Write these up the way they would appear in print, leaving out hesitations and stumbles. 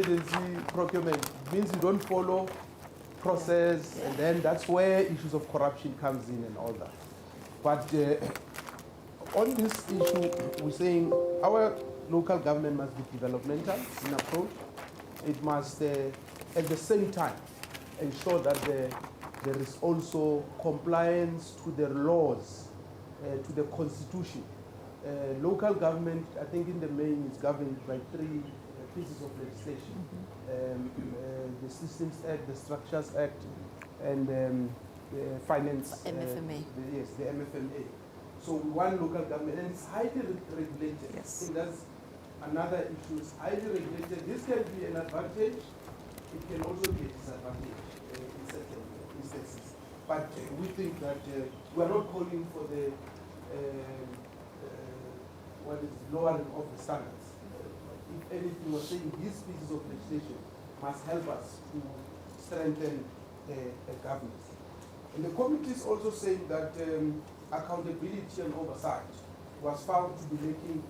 agency procurement means you don't follow process, and then that's where issues of corruption comes in and all that. But on this issue, we're saying our local government must be developmental in approach. It must, at the same time, ensure that there is also compliance to the laws, to the constitution. Local government, I think in the main, is governed by three pieces of legislation. The Systems Act, the Structures Act, and the Finance... MFMA. Yes, the MFMA. So one local government, and it's highly regulated. Yes. I think that's another issue. It's highly regulated. This can be an advantage. It can also be a disadvantage in certain instances. But we think that we are not calling for the what is lowering of the standards. If anything, we're saying these pieces of legislation must help us to strengthen the governance. And the committee is also saying that accountability and oversight was found to be lacking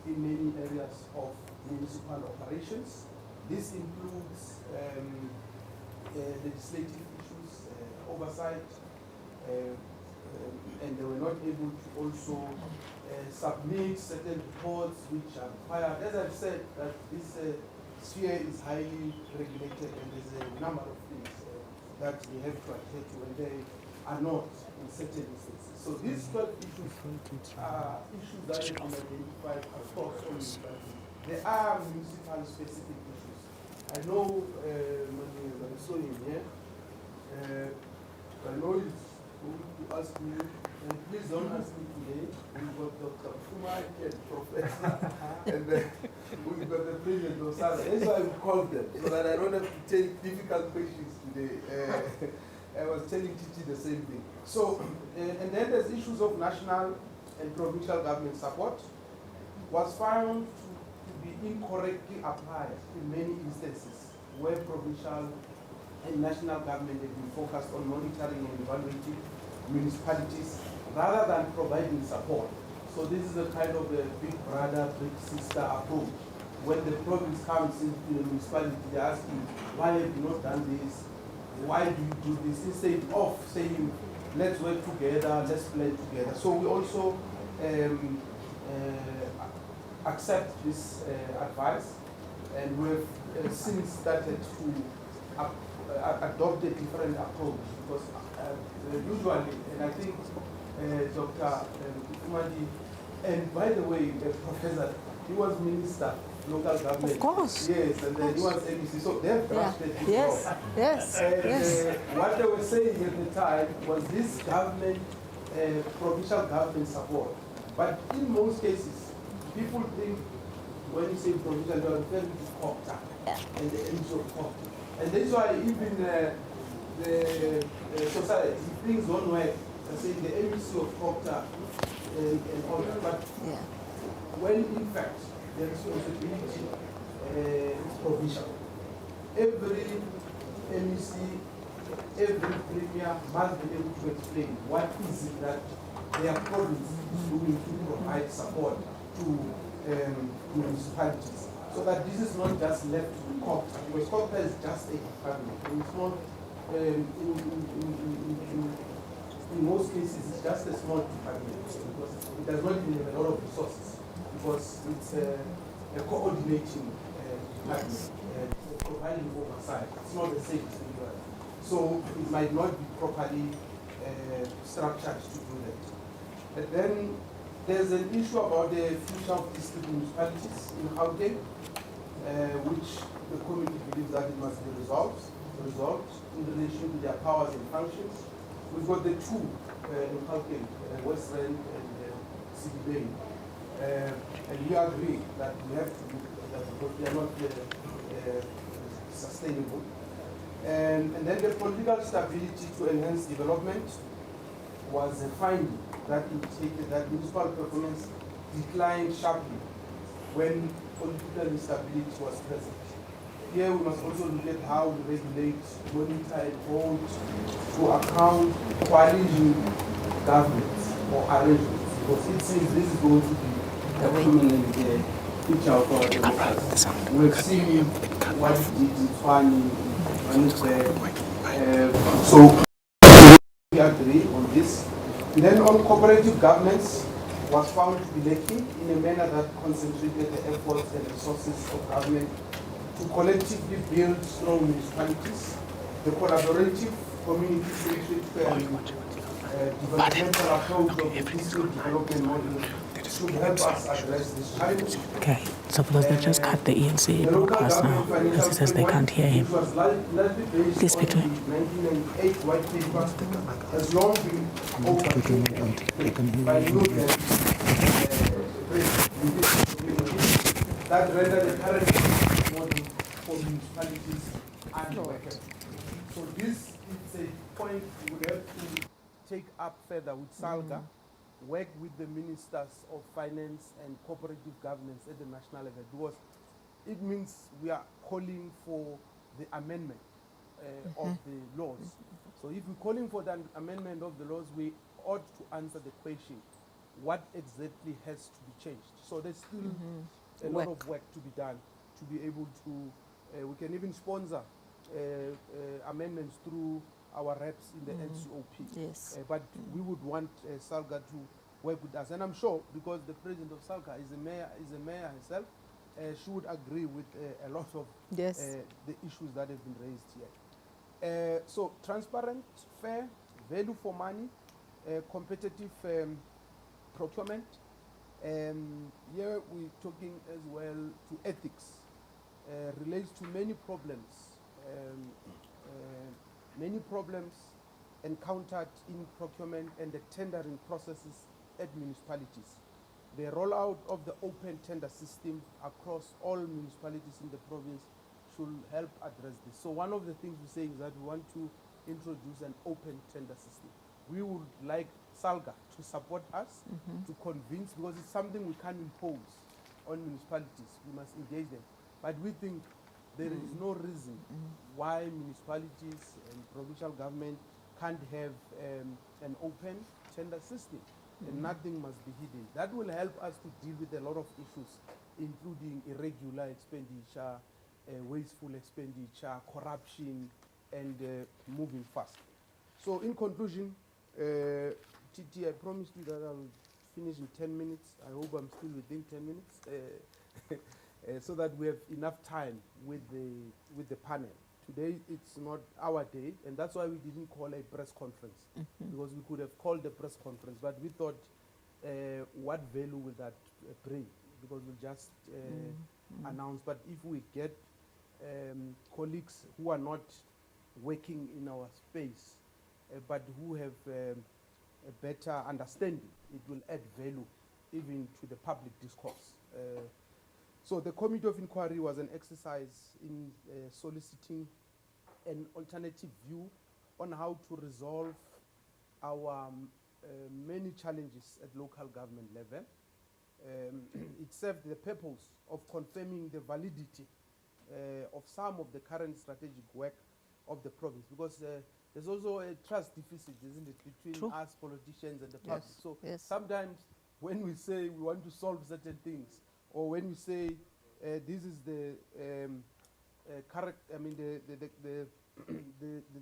in many areas of municipal operations. This includes legislative issues, oversight, and they were not able to also submit certain reports which are required. As I've said, that this sphere is highly regulated, and there's a number of things that they have to adhere to, and they are not in certain instances. So these 12 issues are issues that have been identified across all municipalities. There are municipal specific issues. I know when I saw him here, I know he's going to ask me, and please don't ask me today. We've got Dr. Fuma and Professor, and we've got the President of Southern. That's why we called them, so that I don't have to take difficult questions today. I was telling Titi the same thing. So, and then there's issues of national and provincial government support. Was found to be incorrectly applied in many instances where provincial and national government have been focused on monitoring and evaluating municipalities rather than providing support. So this is a kind of a big brother, big sister approach. When the province comes into the municipality, they ask you, why have you not done this? Why do you do this? Instead of saying, let's work together, let's plan together. So we also accept this advice, and we've since started to adopt a different approach, because usually, and I think Dr. Ifumadi, and by the way, Professor, he was minister, local government. Of course. Yes, and then he was ABC, so they have drafted this Yes, law. yes, And yes. what they were saying at the time was this government, provincial government support. But in most cases, people think when you say provincial, they are referring to COPTA and the NGO of COPTA. And that's why even the society, things don't work. I say the MEC of COPTA and all that. But when in fact the responsibility is provincial, every MEC, every premier must be able to explain what is it that their province is doing to provide support to municipalities, so that this is not just left to COPTA, because COPTA is just a department. It's not, in most cases, it's just a small department, because it does not even have a lot of resources, because it's a coordinating department, providing oversight. It's not the same thing. So it might not be properly structured to do that. And then there's an issue about the future of district municipalities in Gauteng, which the committee believes that it must be resolved in relation to their powers and functions. We've got the two in Gauteng, West Rand and City Bay. And we agree that we have to do that because they are not sustainable. And then the political stability to enhance development was a finding that indicated that municipal performance declined sharply when political instability was present. Here we must also look at how we regulate, monitor, and hold to account coalition governments or arrangements, because it seems this is going to be a permanent feature of our democracy. We've seen what it did in Swani, so we agree on this. And then on cooperative governance was found to be lacking in a manner that concentrated the efforts and resources of government to collectively build strong municipalities. The collaborative, community-centric developmental approach of the district development model should help us address this challenge. Okay, so for those that just cut the ENC broadcast now, because it says they can't hear him. Please speak to him. 1998 white paper has long been overtaken by movement that render the current model for municipalities unworkable. So this is a point we would have to take up further with SALGA, work with the ministers of finance and cooperative governance at the national level, because it means we are calling for the amendment of the laws. So if we're calling for the amendment of the laws, we ought to answer the question, what exactly has to be changed? So there's still a lot of work to be done to be able to, we can even sponsor amendments through our reps in the NCOP. Yes. But we would want SALGA to work with us. And I'm sure, because the president of SALGA is a mayor herself, she would agree with a lot of the issues that have been raised here. So transparent, fair, value for money, competitive procurement. Here we're talking as well to ethics, relates to many problems. Many problems encountered in procurement and the tendering processes at municipalities. The rollout of the open tender system across all municipalities in the province should help address this. So one of the things we're saying is that we want to introduce an open tender system. We would like SALGA to support us to convince, because it's something we can't impose on municipalities. We must engage them. But we think there is no reason why municipalities and provincial government can't have an open tender system, and nothing must be hidden. That will help us to deal with a lot of issues, including irregular expenditure, wasteful expenditure, corruption, and moving fast. So in conclusion, Titi, I promised you that I'll finish in 10 minutes. I hope I'm still within 10 minutes. So that we have enough time with the panel. Today it's not our day, and that's why we didn't call a press conference, because we could have called a press conference, but we thought, what value will that bring? Because we'll just announce. But if we get colleagues who are not working in our space, but who have a better understanding, it will add value even to the public discourse. So the Committee of Inquiry was an exercise in soliciting an alternative view on how to resolve our many challenges at local government level. It served the purpose of confirming the validity of some of the current strategic work of the province, because there's also a trust deficit, isn't it, between us politicians and the public. So sometimes when we say we want to solve certain things, or when we say this is the correct, I mean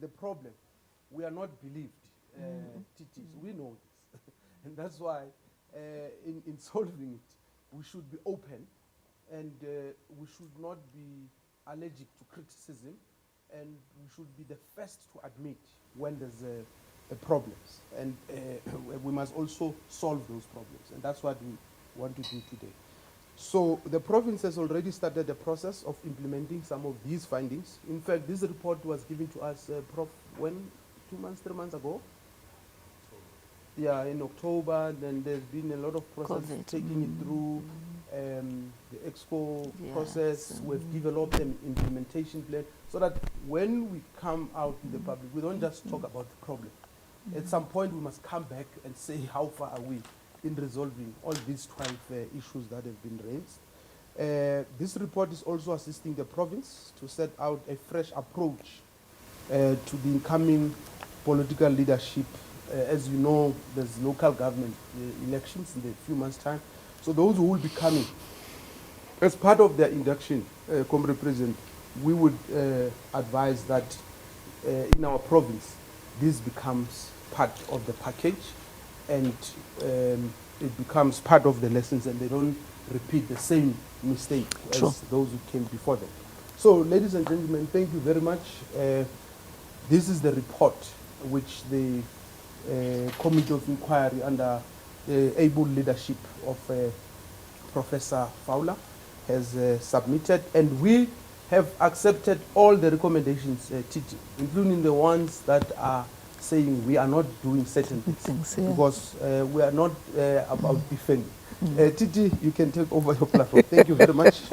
the problem, we are not believed. TTs, we know this, and that's why in solving it, we should be open, and we should not be allergic to criticism, and we should be the first to admit when there's a problems, and we must also solve those problems, and that's what we want to do today. So the province has already started the process of implementing some of these findings. In fact, this report was given to us, Prof, when? 2 months, 3 months ago? Yeah, in October. Then there's been a lot of process taking it through the exco process. We've developed an implementation plan so that when we come out to the public, we don't just talk about the problem. At some point, we must come back and say how far are we in resolving all these 12 issues that have been raised. This report is also assisting the province to set out a fresh approach to the incoming political leadership. As you know, there's local government elections in a few months' time. So those who will be coming, as part of their induction, Comrade President, we would advise that in our province, this becomes part of the package, and it becomes part of the lessons, and they don't repeat the same mistake Sure. as those who came before them. So, ladies and gentlemen, thank you very much. This is the report which the Committee of Inquiry under the able leadership of Professor Fowler has submitted, and we have accepted all the recommendations, Titi, including the ones that are saying we are not doing certain things, Yeah. because we are not about defending. Titi, you can take over your platform. Thank you very much.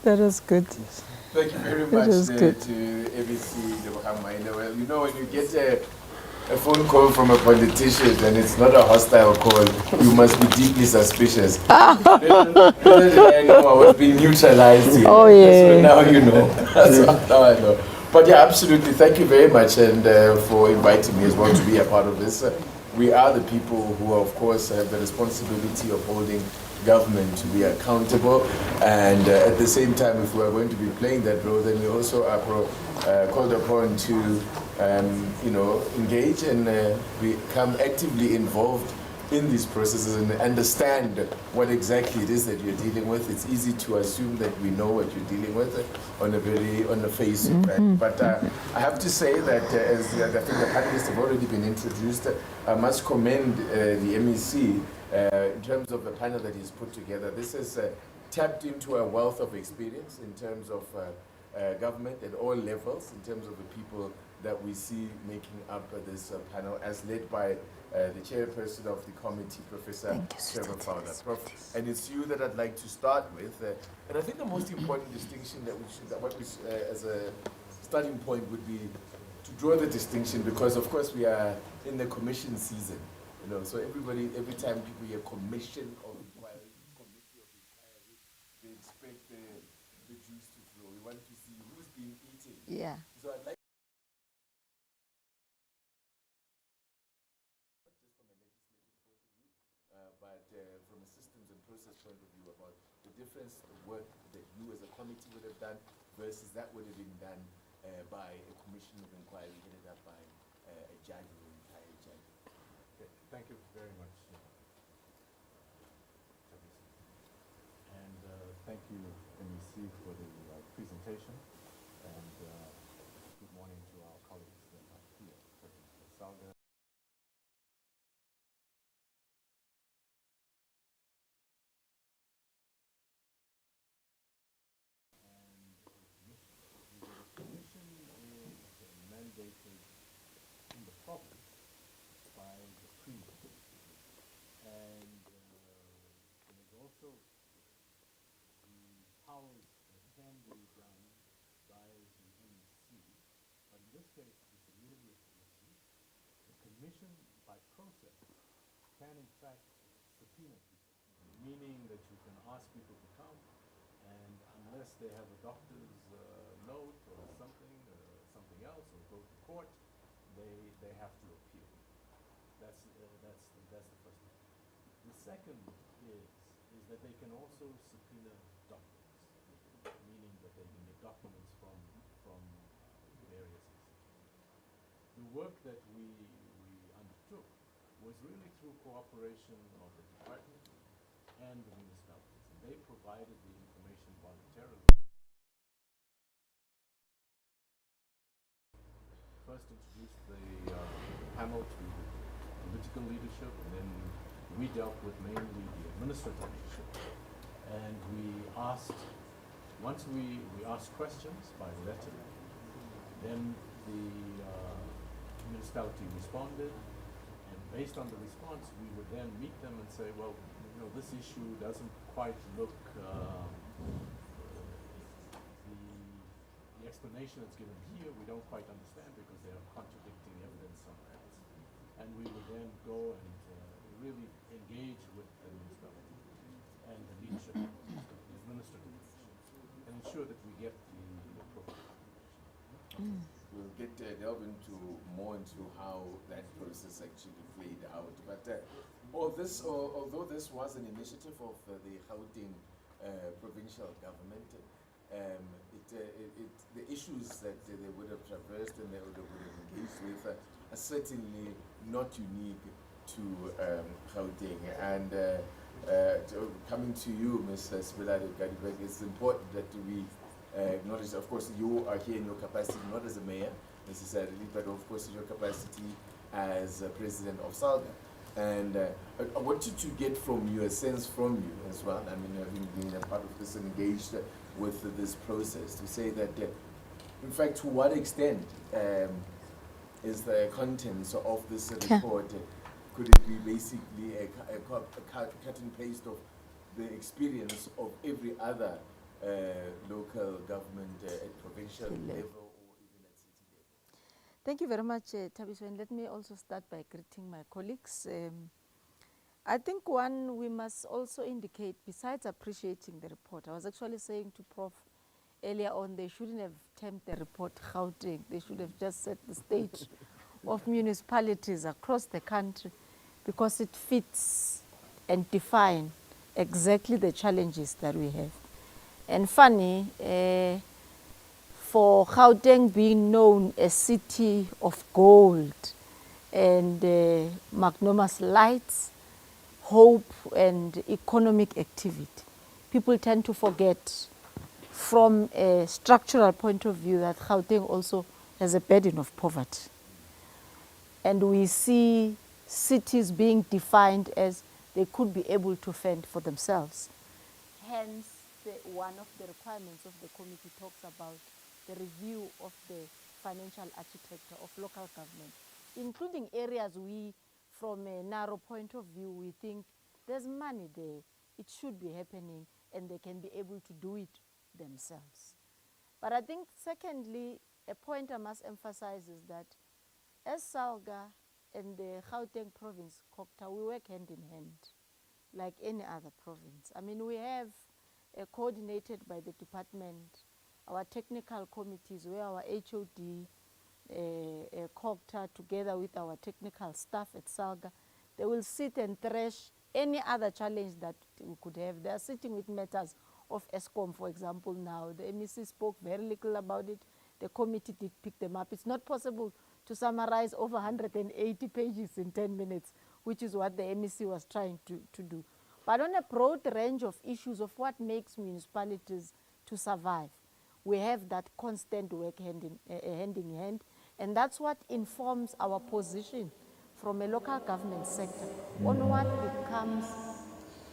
That is good. Thank you very much to ABC Debohamaina. Well, you know, when you get a phone call from a politician and it's not a hostile call, you must be deeply suspicious. Little did I know I was being neutralized here. Oh, yeah. So now you know. Now I know. But yeah, absolutely. Thank you very much, and for inviting me as well to be a part of this. We are the people who, of course, have the responsibility of holding government to be accountable, and at the same time, if we are going to be playing that role, then we also are called upon to you know, engage and become actively involved in these processes and understand what exactly it is that you're dealing with. It's easy to assume that we know what you're dealing with on the face of that. But I have to say that as I think the panelists have already been introduced, I must commend the MEC in terms of the panel that he's put together. This has tapped into a wealth of experience in terms of government at all levels, in terms of the people that we see making up this panel, as led by the chairperson of the committee, Professor Trevor Fowler. And it's you that I'd like to start with. And I think the most important distinction that we should, as a starting point would be to draw the distinction, because of course we are in the commission season. You know, so everybody, every time people hear commission of inquiry, committee of inquiry, they expect the juice to flow. We want to see who's been eating. Yeah. So I'd like from a systems and process point of view about the difference of work that you as a committee would have done versus that would have been done by a commission of inquiry headed up by a judge or an entire judge. Okay, thank you very much. And thank you, MEC, for the presentation. And good morning to our colleagues that are here. Salga. Mandated in the province by the previous, and there's also the powers that can be done by the MEC, but in this case it's a immediate issue. The commission, by process, can in fact subpoena people, meaning that you can ask people to come, and unless they have a doctor's note or something else, or go to court, they have to appeal. That's the first thing. The second is that they can also subpoena documents, meaning that they can get documents from various institutions. The work that we undertook was really through cooperation of the department and the municipalities, and they provided the information voluntarily. First introduced the panel to political leadership, and then we dealt with mainly the administrative leadership. And we asked, once we asked questions by letter, then the municipality responded, and based on the response, we would then meet them and say, well, you know, this issue doesn't quite look, the explanation that's given here, we don't quite understand because they are contradicting evidence somewhere else. And we would then go and really engage with the municipality and the leadership, the administrative leadership, and ensure that we get the appropriate information. We'll delve more into how that process actually played out. But although this was an initiative of the Gauteng provincial government. The issues that they would have traversed and they would have engaged with are certainly not unique to Gauteng. And coming to you, Ms. Sibelani Gadibek, it's important that we acknowledge, of course, you are here in your capacity, not as a mayor necessarily, but of course in your capacity as president of SALGA. And I wanted to get from you a sense from you as well, I mean, having been a part of this and engaged with this process, to say that, in fact, to what extent is the contents of this report, could it be basically a cut and paste of the experience of every other local government at provincial level or even at city level? Thank you very much, Tabiso, and let me also start by greeting my colleagues. I think one, we must also indicate, besides appreciating the report, I was actually saying to Prof earlier on, they shouldn't have termed the report Gauteng. They should have just set the stage of municipalities across the country, because it fits and defines exactly the challenges that we have. And funny, for Gauteng being known as city of gold and magnanimous lights, hope and economic activity, people tend to forget from a structural point of view that Gauteng also has a burden of poverty. And we see cities being defined as they could be able to fend for themselves. Hence, one of the requirements of the committee talks about the review of the financial architecture of local government, including areas we, from a narrow point of view, we think there's money there, it should be happening, and they can be able to do it themselves. But I think, secondly, a point I must emphasize is that as SALGA and the Gauteng province, COGTA, we work hand in hand, like any other province. I mean, we have coordinated by the department, our technical committees, where our HOD, COGTA, together with our technical staff at SALGA, they will sit and thresh any other challenge that we could have. They are sitting with matters of ESCOM, for example, now. The MEC spoke very little about it. The committee did pick them up. It's not possible to summarize over 180 pages in 10 minutes, which is what the MEC was trying to do. But on a broad range of issues of what makes municipalities to survive, we have that constant work hand in hand, and that's what informs our position from a local government sector on what becomes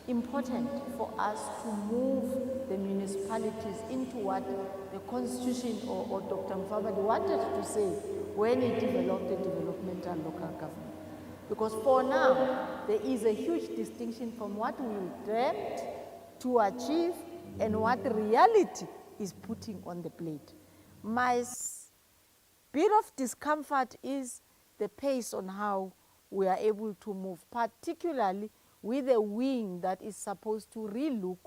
important for us to move the municipalities into what the Constitution or Dr. Mfabadi wanted to say when he developed the developmental local government. Because for now, there is a huge distinction from what we dreamt to achieve and what reality is putting on the plate. My bit of discomfort is the pace on how we are able to move, particularly with a wing that is supposed to relook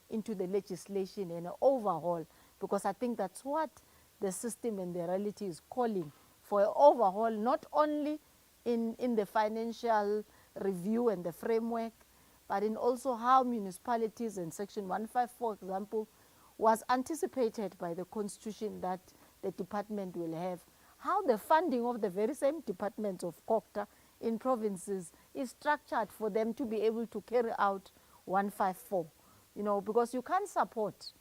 into the legislation and overhaul, because I think that's what the system and the reality is calling for, an overhaul, not only in the financial review and the framework, but in also how municipalities and Section 154, for example, was anticipated by the Constitution that the department will have, how the funding of the very same departments of COGTA in provinces is structured for them to be able to carry out 154, you know, because you can't support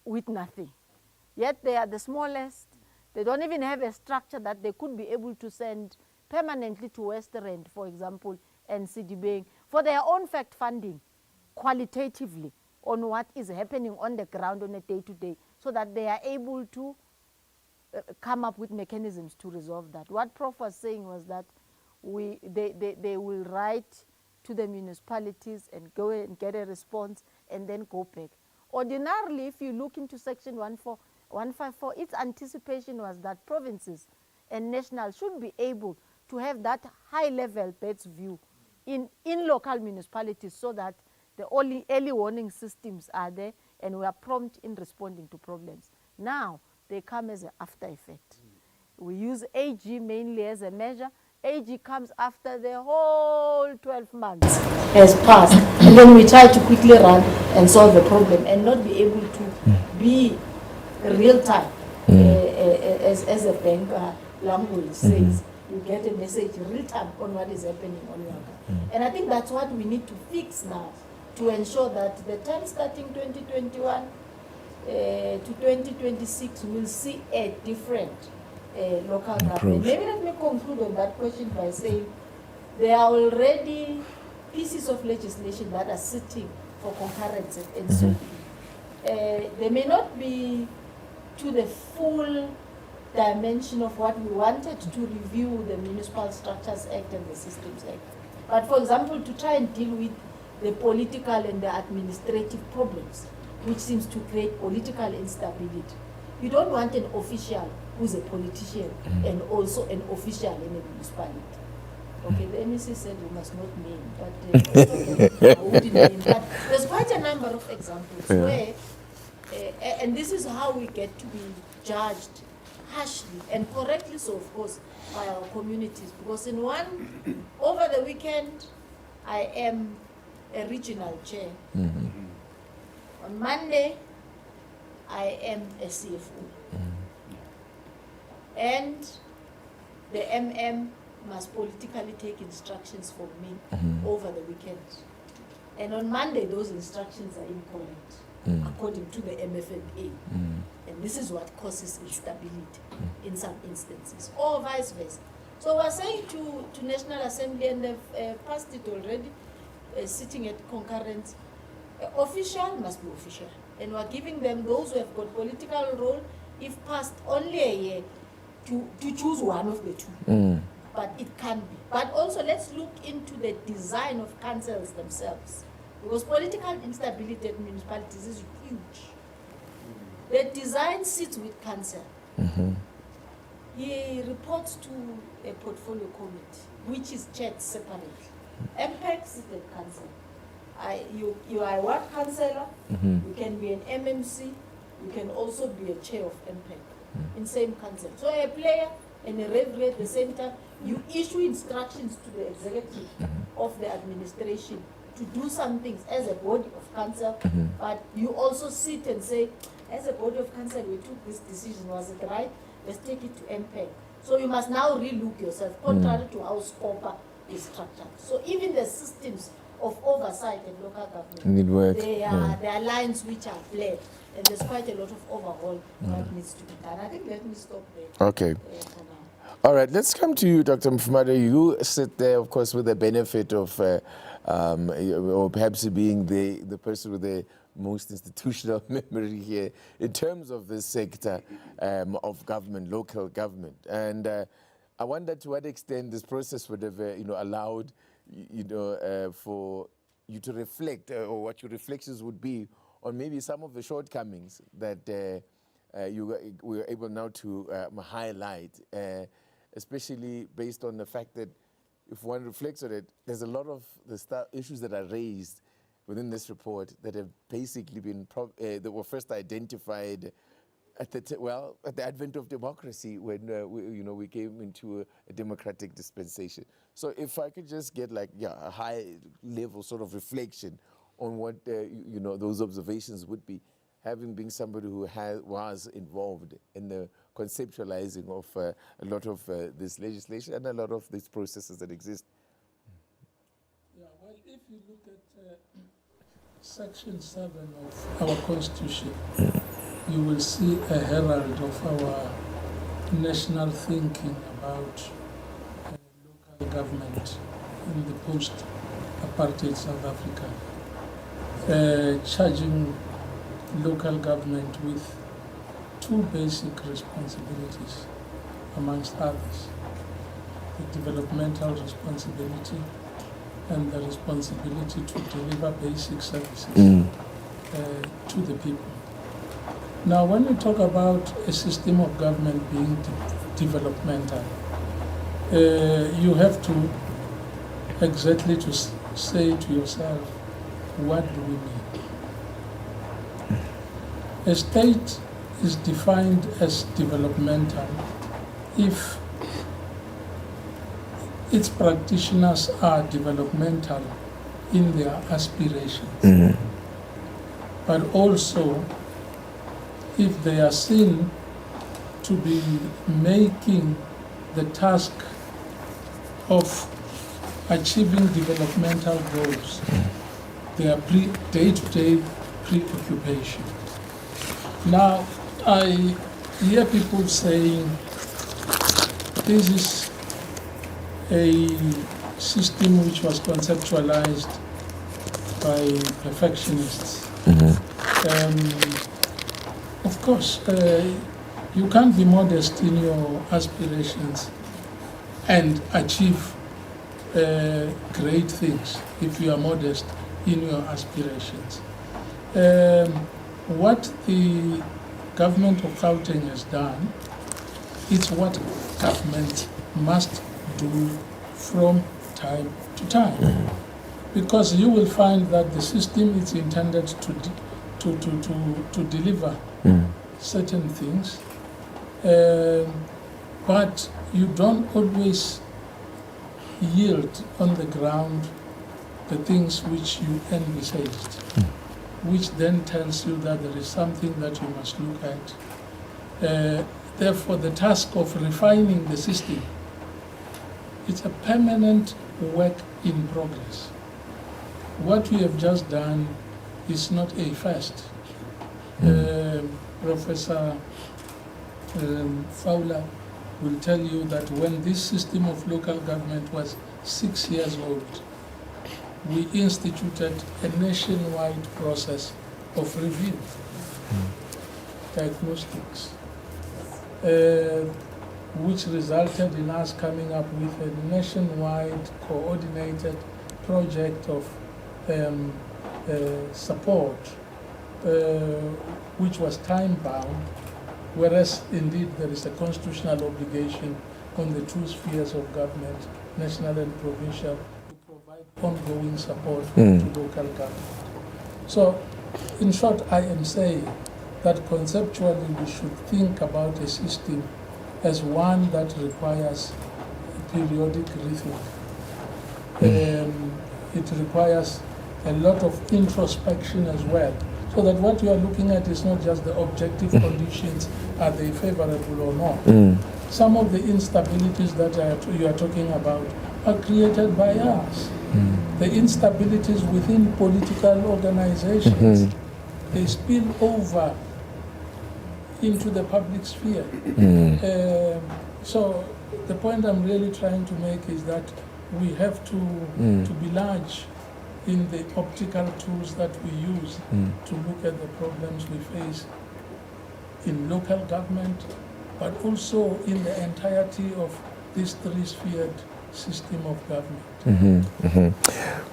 with nothing. Yet they are the smallest. They don't even have a structure that they could be able to send permanently to West Rand, for example, and Sidibeng, for their own fact funding qualitatively on what is happening on the ground on a day-to-day, so that they are able to come up with mechanisms to resolve that. What Prof was saying was that they will write to the municipalities and go and get a response and then go back. Ordinarily, if you look into Section 154, its anticipation was that provinces and national should be able to have that high-level birds view in local municipalities, so that the early warning systems are there and we are prompt in responding to problems. Now, they come as an after effect. We use AG mainly as a measure. AG comes after the whole 12 months has passed. And then we try to quickly run and solve the problem and not be able to be real time. As a banker language says, you get a message real time on what is happening on your account. And I think that's what we need to fix now to ensure that the time starting 2021 to 2026 will see a different local government. Maybe let me conclude on that question by saying there are already pieces of legislation that are sitting for concurrence and so they may not be to the full dimension of what we wanted to review the Municipal Structures Act and the Systems Act. But for example, to try and deal with the political and the administrative problems, which seems to create political instability. You don't want an official who's a politician and also an official in a municipality. Okay, the MEC said we must not name, but I wouldn't name. But there's quite a number of examples where, and this is how we get to be judged harshly and correctly so, of course, by our communities. Because over the weekend, I am a regional chair. On Monday, I am a CFO. And the MM must politically take instructions from me over the weekend. And on Monday, those instructions are incorrect, according to the MFMA. And this is what causes instability in some instances, or vice versa. So we're saying to National Assembly, and they've passed it already, sitting at concurrence, official must be official. And we're giving them, those who have got political role, if passed only a year, to choose one of the two. But it can be. But also let's look into the design of councils themselves. Because political instability at municipalities is huge. The design sits with council. He reports to a portfolio committee, which is chaired separately. MPEC sits at council. You are a ward councillor, you can be an MMC, you can also be a chair of MPEC in same council. So a player and a referee at the same time, you issue instructions to the executive of the administration to do some things as a body of council, but you also sit and say, as a body of council, we took this decision, was it right? Let's take it to MPEC. So you must now relook yourself, contrary to how SCOPA is structured. So even the systems of oversight in local government, there are lines which are flared, and there's quite a lot of overhaul that needs to be done. I think let me stop there. Okay. For now. All right, let's come to you, Dr. Mfumada. You sit there, of course, with the benefit of, or perhaps being the person with the most institutional memory here in terms of this sector of government, local government. And I wonder to what extent this process would have, allowed, for you to reflect, or what your reflections would be on maybe some of the shortcomings that you were able now to highlight, especially based on the fact that if one reflects on it, there's a lot of the issues that are raised within this report that have basically been, that were first identified at the advent of democracy when we came into a democratic dispensation. So if I could just get a high level sort of reflection on what those observations would be, having been somebody who was involved in the conceptualizing of a lot of this legislation and a lot of these processes that exist. Yeah, well, if you look at Section 7 of our Constitution, you will see a herald of our national thinking about local government in the post-apartheid South Africa, charging local government with two basic responsibilities, amongst others: the developmental responsibility and the responsibility to deliver basic services to the people. Now, when we talk about a system of government being developmental, you have to exactly to say to yourself, what do we need? A state is defined as developmental if its practitioners are developmental in their aspirations, but also if they are seen to be making the task of achieving developmental goals their day-to-day preoccupation. Now, I hear people saying this is a system which was conceptualized by perfectionists. Of course, you can't be modest in your aspirations and achieve great things if you are modest in your aspirations. What the government of Gauteng has done, it's what government must do from time to time. Because you will find that the system is intended to deliver certain things, but you don't always yield on the ground the things which you envisaged, which then tells you that there is something that you must look at. Therefore, the task of refining the system, it's a permanent work in progress. What we have just done is not a first. Professor Fowler will tell you that when this system of local government was 6 years old, we instituted a nationwide process of review, diagnostics, which resulted in us coming up with a nationwide coordinated project of support, which was time-bound, whereas indeed there is a constitutional obligation on the two spheres of government, national and provincial, to provide ongoing support to local government. So, in short, I am saying that conceptually we should think about a system as one that requires a periodic rethink. It requires a lot of introspection as well, so that what you are looking at is not just the objective conditions, are they favorable or not. Some of the instabilities that you are talking about are created by us. The instabilities within political organizations, they spill over into the public sphere. So the point I'm really trying to make is that we have to be large in the optical tools that we use to look at the problems we face in local government, but also in the entirety of this three-sphered system of government.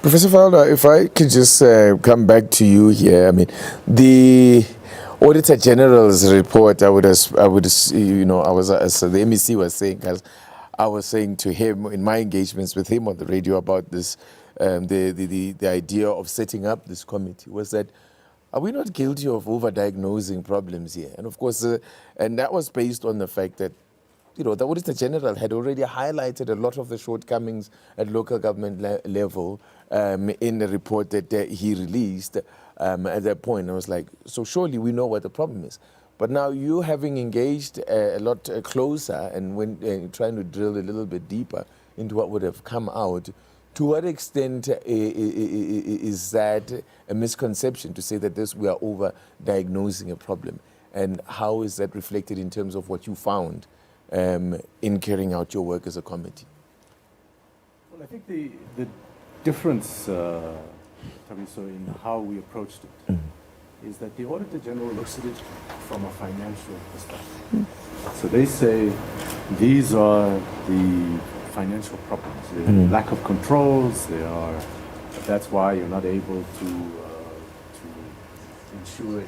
Professor Fowler, if I could just come back to you here. I mean, the Auditor General's report, I would, as the MEC was saying, as I was saying to him in my engagements with him on the radio about this, the idea of setting up this committee was that, are we not guilty of over-diagnosing problems here? And of course, and that was based on the fact that, the Auditor General had already highlighted a lot of the shortcomings at local government level in the report that he released at that point. I was like, so surely we know what the problem is. But now you having engaged a lot closer and trying to drill a little bit deeper into what would have come out, to what extent is that a misconception to say that we are over-diagnosing a problem? And how is that reflected in terms of what you found in carrying out your work as a committee? Well, I think the difference, in how we approached it, is that the Auditor General looks at it from a financial perspective. So they say these are the financial problems, the lack of controls. That's why you're not able to ensure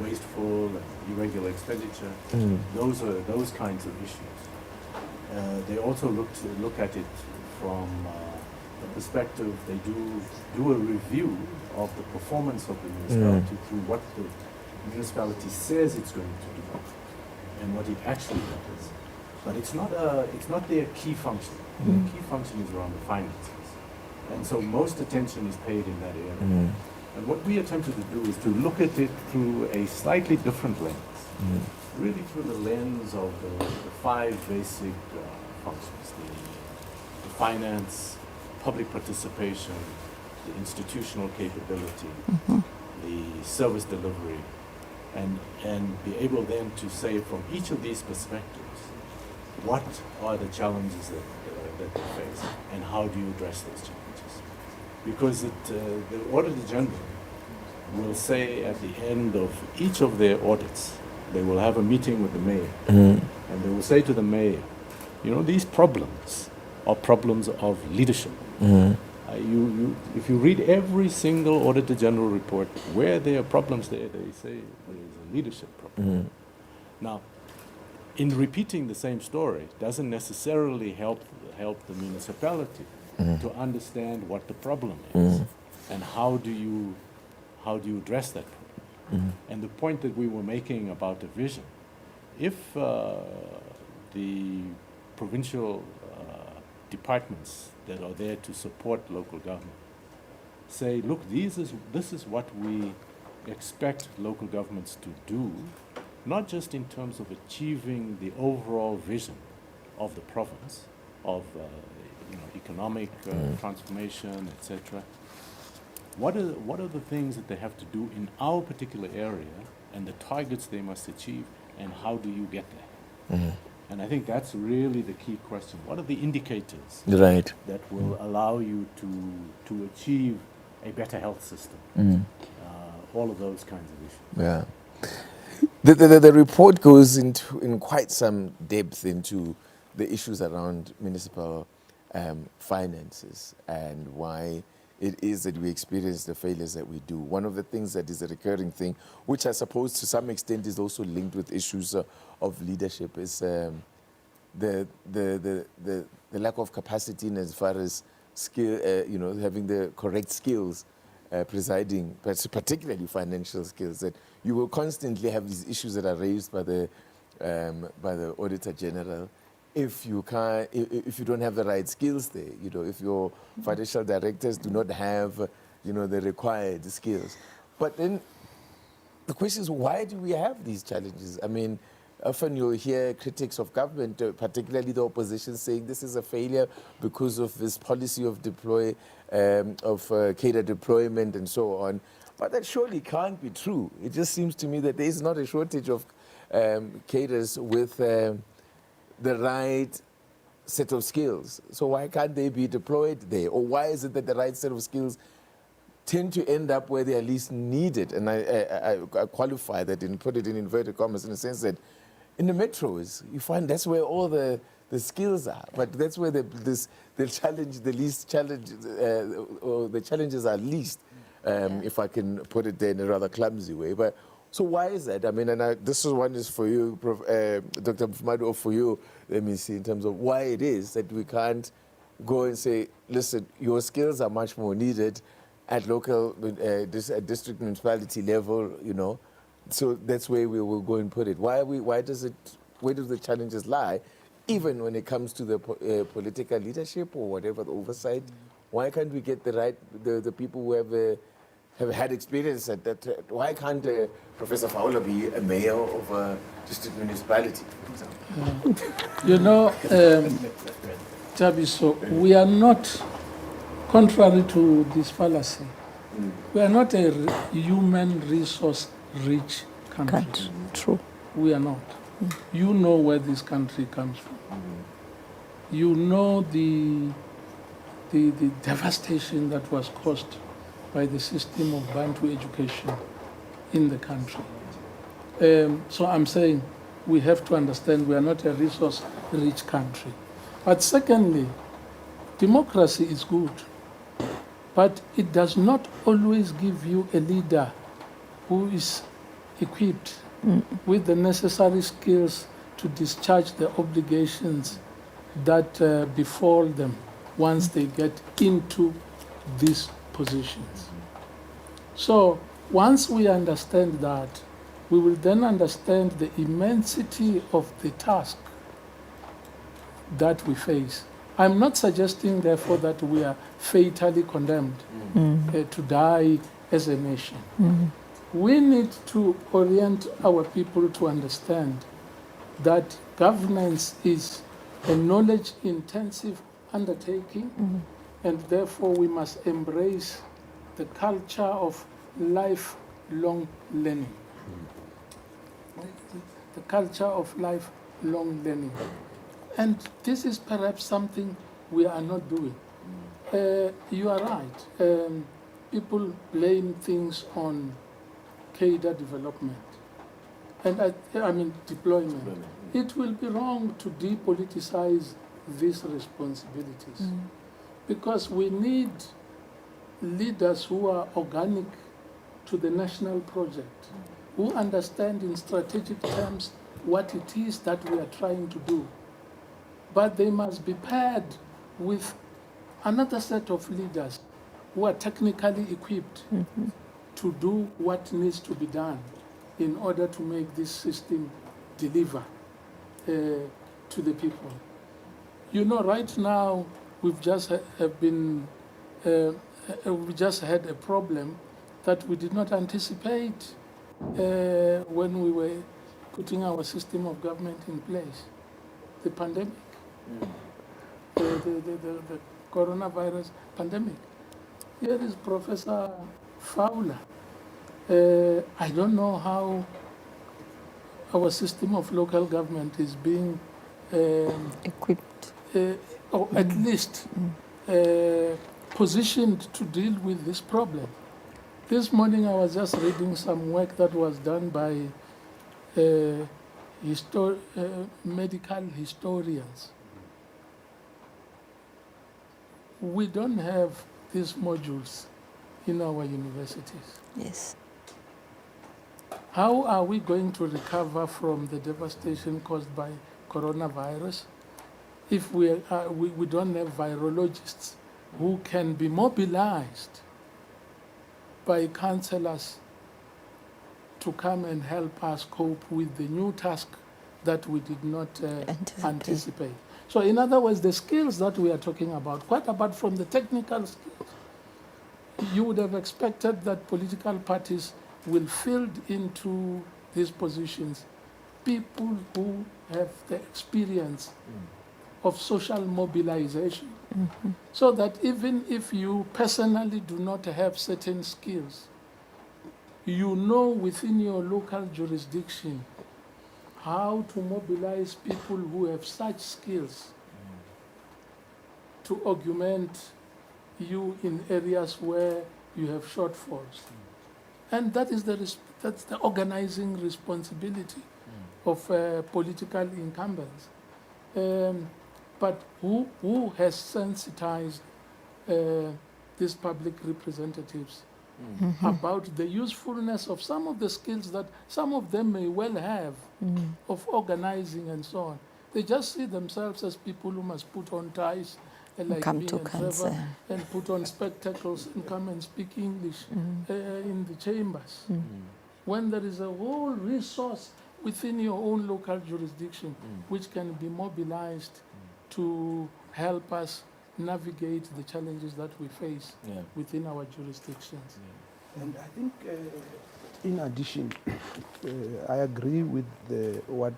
wasteful and irregular expenditure. Those are those kinds of issues. They also look at it from the perspective. They do a review of the performance of the municipality through what the municipality says it's going to do and what it actually does. but it's not their key function. Their key function is around the finances. And so most attention is paid in that area. And what we attempted to do is to look at it through a slightly different lens, really through the lens of the five basic functions, the finance, public participation, the institutional capability, the service delivery, and be able then to say from each of these perspectives, what are the challenges that they face and how do you address those challenges? Because the Auditor General will say at the end of each of their audits, they will have a meeting with the mayor, and they will say to the mayor, you know, these problems are problems of leadership. If you read every single Auditor General report, where there are problems there, they say there's a leadership problem. Now, in repeating the same story doesn't necessarily help the municipality to understand what the problem is and how do you address that problem. And the point that we were making about the vision, if the provincial departments that are there to support local government say, look, this is what we expect local governments to do, not just in terms of achieving the overall vision of the province, of economic transformation, etc. What are the things that they have to do in our particular area and the targets they must achieve, and how do you get there? And I think that's really the key question. What are the indicators that will allow you to achieve a better health system? All of those kinds of issues. Yeah. The report goes in quite some depth into the issues around municipal finances and why it is that we experience the failures that we do. One of the things that is a recurring thing, which I suppose to some extent is also linked with issues of leadership, is the lack of capacity in as far as skill, having the correct skills, presiding, particularly financial skills. That you will constantly have these issues that are raised by the Auditor General. If you don't have the right skills there, if your financial directors do not have, the required skills. But then the question is, why do we have these challenges? I mean, often you'll hear critics of government, particularly the opposition, saying this is a failure because of this policy of cadre deployment and so on. But that surely can't be true. It just seems to me that there is not a shortage of cadres with the right set of skills. So why can't they be deployed there? Or why is it that the right set of skills tend to end up where they are least needed? And I qualify that and put it in inverted commas in the sense that in the metros, you find that's where all the skills are, but that's where the challenges are least, if I can put it there in a rather clumsy way. But so why is that? I mean, and this one is for you, Dr. Mfumadu, or for you, let me see, in terms of why it is that we can't go and say, listen, your skills are much more needed at local, district municipality level, So that's where we will go and put it. Where do the challenges lie, even when it comes to the political leadership or whatever, the oversight? Why can't we get the people who have had experience at that? Why can't Professor Fowler be a mayor of a district municipality, for example? Tabiso, we are not, contrary to this fallacy, we are not a human resource rich country. True. We are not. You know where this country comes from. You know the devastation that was caused by the system of Bantu education in the country. So I'm saying we have to understand we are not a resource-rich country. But secondly, democracy is good, but it does not always give you a leader who is equipped with the necessary skills to discharge the obligations that befall them once they get into these positions. So once we understand that, we will then understand the immensity of the task that we face. I'm not suggesting, therefore, that we are fatally condemned to die as a nation. We need to orient our people to understand that governance is a knowledge-intensive undertaking, and therefore we must embrace the culture of lifelong learning. The culture of lifelong learning. And this is perhaps something we are not doing. You are right. People blame things on cadre development, and I mean deployment. It will be wrong to depoliticize these responsibilities, because we need leaders who are organic to the national project, who understand in strategic terms what it is that we are trying to do. But they must be paired with another set of leaders who are technically equipped to do what needs to be done in order to make this system deliver to the people. You know, right now we've just we just had a problem that we did not anticipate when we were putting our system of government in place. The pandemic, the coronavirus pandemic. Here is Professor Fowler. I don't know how our system of local government is being Equipped. or at least positioned to deal with this problem. This morning I was just reading some work that was done by medical historians. We don't have these modules in our universities. Yes. How are we going to recover from the devastation caused by coronavirus if we don't have virologists who can be mobilized by counselors to come and help us cope with the new task that we did not anticipate? So in other words, the skills that we are talking about, quite apart from the technical skills, you would have expected that political parties will fill into these positions people who have the experience of social mobilization, so that even if you personally do not have certain skills, you know within your local jurisdiction how to mobilize people who have such skills to augment you in areas where you have shortfalls. And that is that's the organizing responsibility of political incumbents. But who has sensitized these public representatives about the usefulness of some of the skills that some of them may well have of organizing and so on? They just see themselves as people who must put on ties like Come me to and council. Trevor, and put on spectacles and come and speak English in the chambers. When there is a whole resource within your own local jurisdiction which can be mobilized to help us navigate the challenges that we face within our jurisdictions. And I think, in addition, I agree with what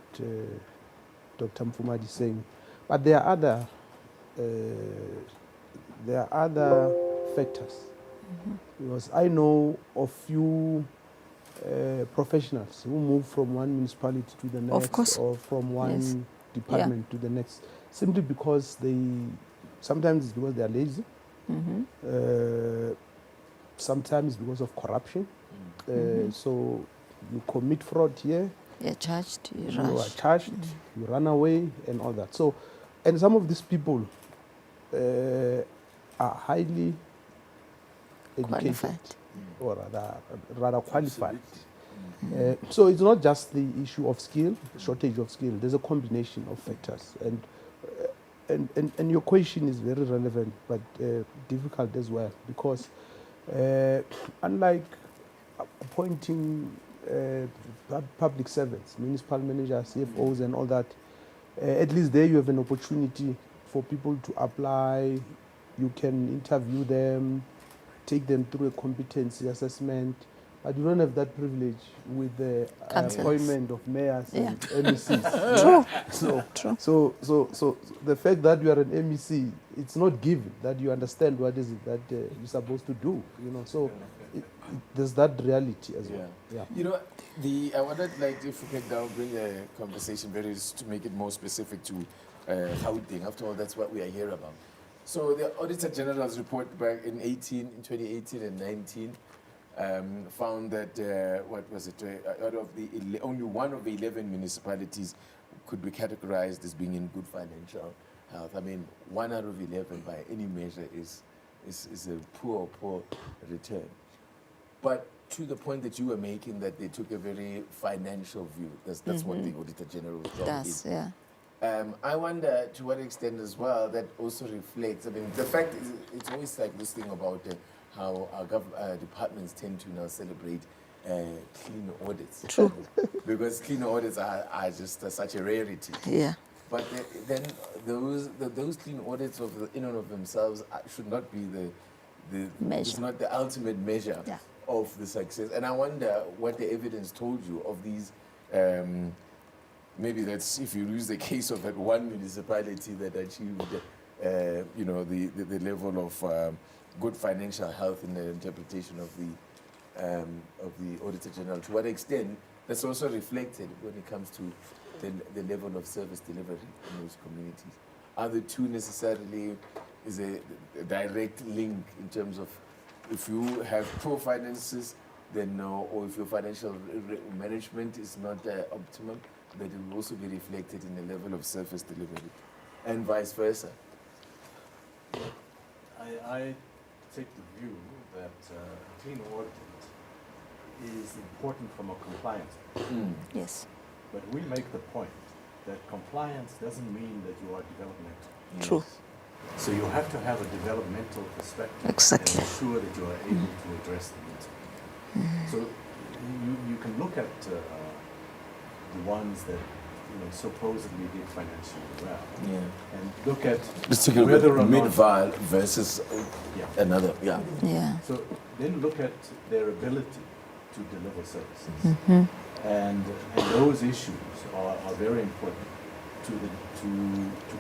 Dr. Mfumadi is saying, but there are other factors. Because I know of few professionals who move from one municipality to the next, Of course. or from one Yes. department to the next, simply because sometimes it's because they are lazy, sometimes because of corruption. So you commit fraud here, You're charged, you you are rush. charged, you run away, and all that. So, and some of these people are highly educated, Qualified. or rather qualified. So it's not just the issue of skill, shortage of skill. There's a combination of factors, and your question is very relevant, but difficult as well, because unlike appointing public servants, municipal managers, CFOs, and all that, At least there you have an opportunity for people to apply. You can interview them, take them through a competency assessment. But you don't have that privilege with the Councillors. appointment of mayors Yeah. and MECs. True. So, True. so the fact that you are an MEC, it's not given that you understand what is it that you're supposed to do. There's that reality as well. Yeah. You know, I wanted, like, if we can now bring a conversation very to make it more specific to Gauteng. After all, that's what we are here about. So the Auditor General's report back in 2018 and 19 found that what was it? Out of the only one of the 11 municipalities could be categorized as being in good financial health. I mean, 1 out of 11 by any measure is a poor return. But to the point that you were making, that they took a very financial view. That's what the Auditor General's job is. Yeah. I wonder to what extent as well that also reflects. I mean, the fact is, it's always like this thing about how our departments tend to now celebrate clean audits. True. Because clean audits are just such a rarity. Yeah. But then those clean audits in and of themselves should not be the Measure. It's not the ultimate measure Yeah. of the success. And I wonder what the evidence told you of these. Maybe that's if you use the case of that one municipality that achieved, the level of good financial health in the interpretation of the Auditor General. To what extent that's also reflected when it comes to the level of service delivery in those communities. Are the two necessarily is a direct link in terms of if you have poor finances, then no, or if your financial management is not optimum, that it will also be reflected in the level of service delivery, and vice versa. I take the view that a clean audit is important from a compliance perspective. Yes. But we make the point that compliance doesn't mean that you are developmental. True. So you have to have a developmental perspective Exactly. and ensure that you are able to address the needs. So you can look at the ones that supposedly did financially well, and look at Let's take a look whether at or not mid-val versus another. Yeah. Yeah. So then look at their ability to deliver services, and those issues are very important to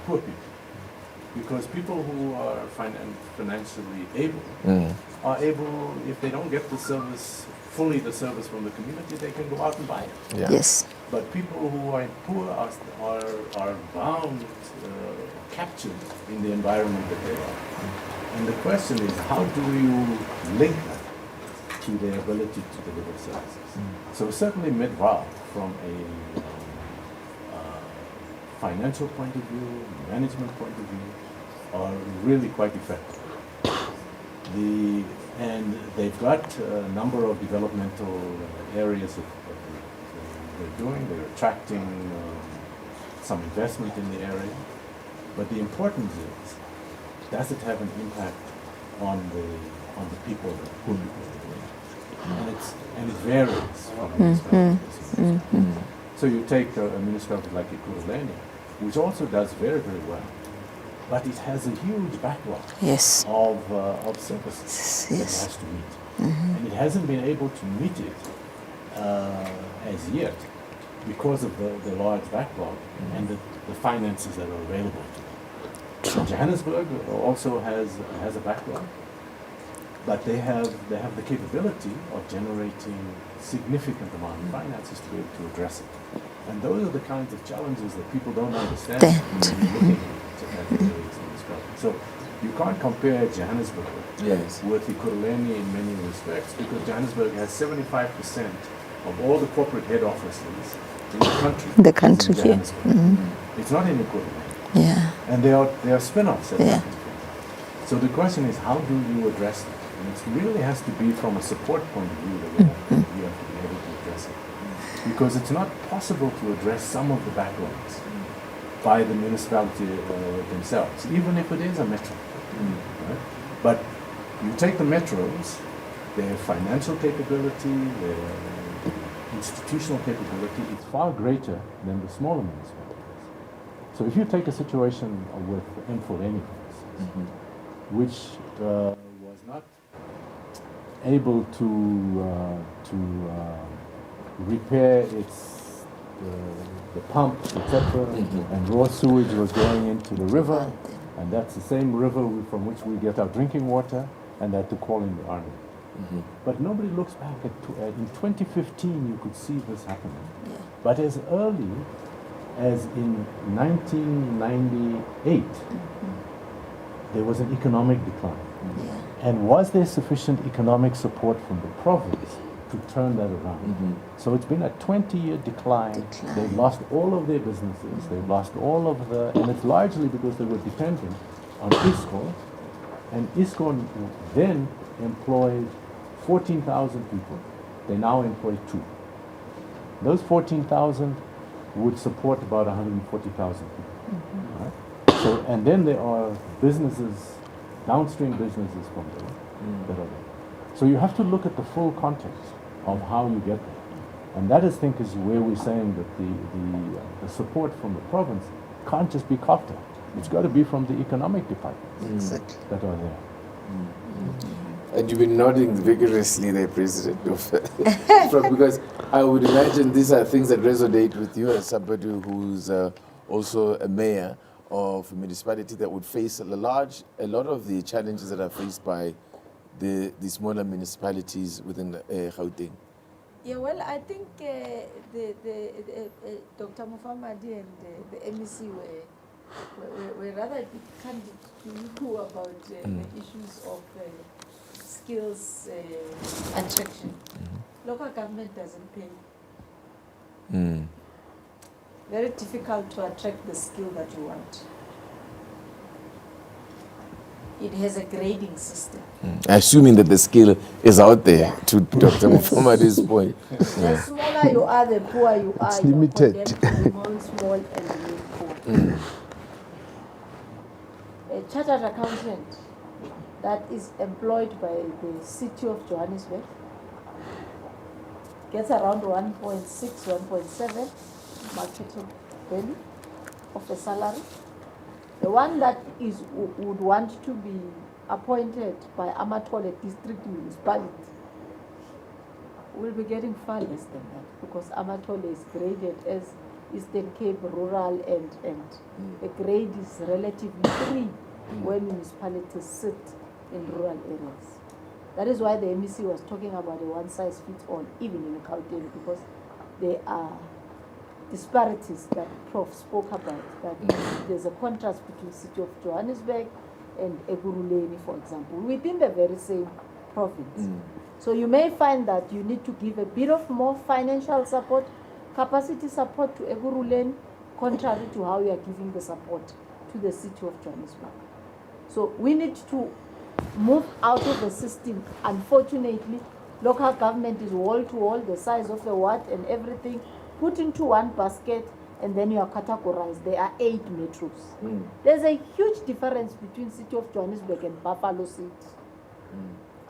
poor people, because people who are financially able are able, if they don't get the service from the community, they can go out and buy it. Yeah. Yes. But people who are poor are bound, captured in the environment that they are. And the question is, how do you link that to their ability to deliver services? So certainly Mid-Val, from a financial point of view, management point of view, are really quite effective. And they've got a number of developmental areas that they're doing. They're attracting some investment in the area. But the importance is, does it have an impact on the people, the poor people? And it varies from municipality. So you take a municipality like Ekurhuleni, which also does very, very well, but it has a huge backlog Yes. of services that it Yes. has to meet. And it hasn't been able to meet it as yet because of the large backlog and the finances that are available to them. Johannesburg also has a backlog, but they have the capability of generating significant amount of finances to be able to address it. And those are the kinds of challenges that people don't understand when you're looking at the areas in this problem. So you can't compare Johannesburg with Ekurhuleni in many respects, because Johannesburg has 75% of all the corporate head offices in the country. The country is in here. Johannesburg. It's not in Ekurhuleni. Yeah. And they are spin-offs. Yeah. So the question is, how do you address it? And it really has to be from a support point of view that we have to be able to address it. Because it's not possible to address some of the backlogs by the municipality themselves, even if it is a metro. Right? But you take the metros, their financial capability, their institutional capability is far greater than the smaller municipalities. So if you take a situation with Mfuleni, for instance, which was not able to repair its the pump, etc., and raw sewage was going into the river, and that's the same river from which we get our drinking water, and they had to call in the army. But nobody looks back at in 2015 you could see this happening. But as early as in 1998, there was an economic decline. And was there sufficient economic support from the province to turn that around? So it's been a 20-year decline. They've lost all of their businesses. They've lost all of and it's largely because they were dependent on ISCO. And ISCO then employed 14,000 people. They now employ 2. Those 14,000 would support about 140,000 people. Right? So, and then there are businesses, downstream businesses from there that are there. So you have to look at the full context of how you get there. And that, I think, is where we're saying that the support from the province can't just be coughed at. It's got to be from the economic departments that are there. And you've been nodding vigorously there, President, because I would imagine these are things that resonate with you as somebody who's also a mayor of a municipality that would face a lot of the challenges that are faced by the smaller municipalities within Gauteng. Yeah, well, I think Dr. Mufamadi and the MEC were rather a bit candid to you about the issues of skills attraction. Local government doesn't pay. Very difficult to attract the skill that you want. It has a grading system. Assuming that the skill is out there, to Dr. Mufamadi's point. The smaller you are, the poorer you are. It's limited. Remain small and remain poor. A chartered accountant that is employed by the city of Johannesburg gets around 1.6, 1.7 market value of a salary. The one that would want to be appointed by Amatole district municipality will be getting far less than that, because Amatole is graded as Eastern Cape rural, and the grade is relatively free where municipalities sit in rural areas. That is why the MEC was talking about a one-size-fits-all, even in Gauteng, because there are disparities that Prof spoke about, that there's a contrast between the city of Johannesburg and Ekurhuleni, for example, within the very same province. So you may find that you need to give a bit of more financial support, capacity support to Ekurhuleni, contrary to how you are giving the support to the city of Johannesburg. So we need to move out of the system. Unfortunately, local government is wall-to-wall, the size of a ward and everything, put into one basket, and then you are categorized. There are 8 metros. There's a huge difference between city of Johannesburg and Buffalo City.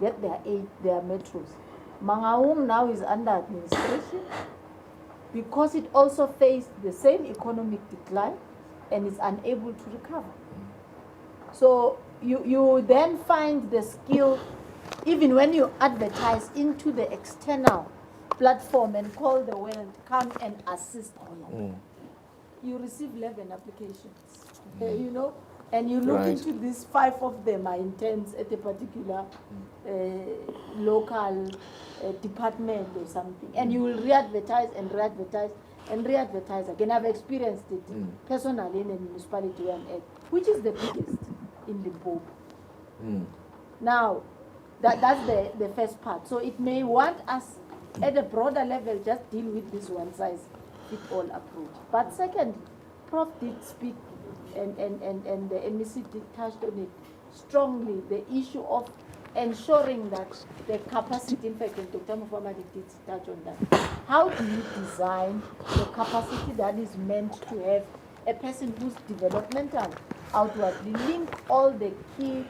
Yet there are metros. Mangaung now is under administration because it also faced the same economic decline and is unable to recover. So you then find the skill, even when you advertise into the external platform and call the world, come and assist me. You receive 11 applications, you know, and you look into these, 5 of them are interns at a particular local department or something, and you will re-advertise and re-advertise and re-advertise again. I've experienced it personally in a municipality where I'm at, which is the biggest in Limpopo. Now, that's the first part. So it may want us at a broader level just deal with this one-size-fits-all approach. But second, Prof did speak, and the MEC did touch on it strongly, the issue of ensuring that the capacity, in fact, and Dr. Mufamadi did touch on that. How do you design the capacity that is meant to have a person who's developmental, outwardly link all the key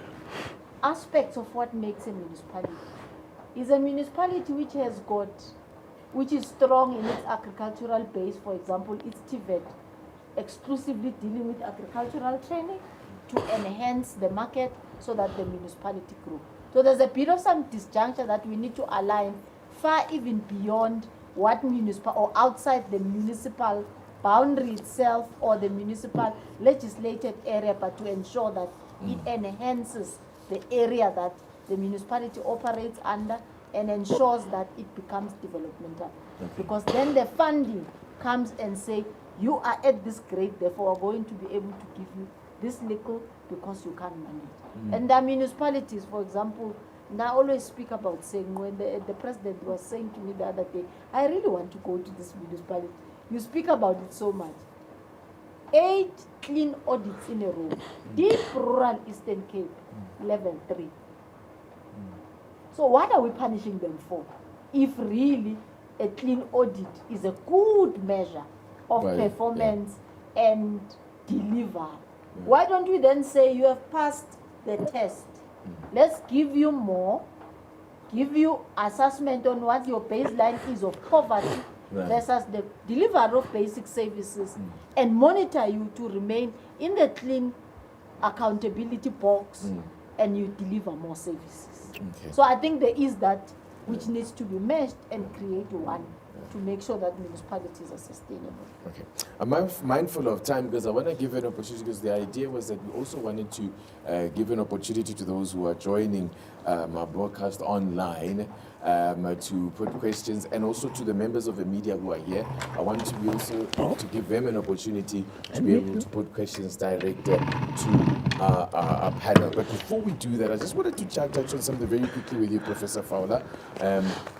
aspects of what makes a municipality? Is a municipality which is strong in its agricultural base, for example, its TVET, exclusively dealing with agricultural training to enhance the market so that the municipality grow. So there's a bit of some disjuncture that we need to align far even beyond what municipal or outside the municipal boundary itself or the municipal legislated area, but to ensure that it enhances the area that the municipality operates under and ensures that it becomes developmental. Because then the funding comes and say, you are at this grade, therefore we're going to be able to give you this little because you can't manage. And the municipalities, for example, and I always speak about saying, when the president was saying to me the other day, I really want to go to this municipality. You speak about it so much. 8 clean audits in a row. Deep rural Eastern Cape, level 3. So what are we punishing them for? If really a clean audit is a good measure of performance and deliver. Why don't we then say you have passed the test? Let's give you more, give you assessment on what your baseline is of poverty versus the delivery of basic services and monitor you to remain in the clean accountability box and you deliver more services. So I think there is that which needs to be meshed and create one to make sure that municipalities are sustainable. Okay. I'm mindful of time because I want to give an opportunity, because the idea was that we also wanted to give an opportunity to those who are joining our broadcast online to put questions, and also to the members of the media who are here. I want to be also to give them an opportunity to be able to put questions directed to our panel. But before we do that, I just wanted to touch on something very quickly with you, Professor Fowler,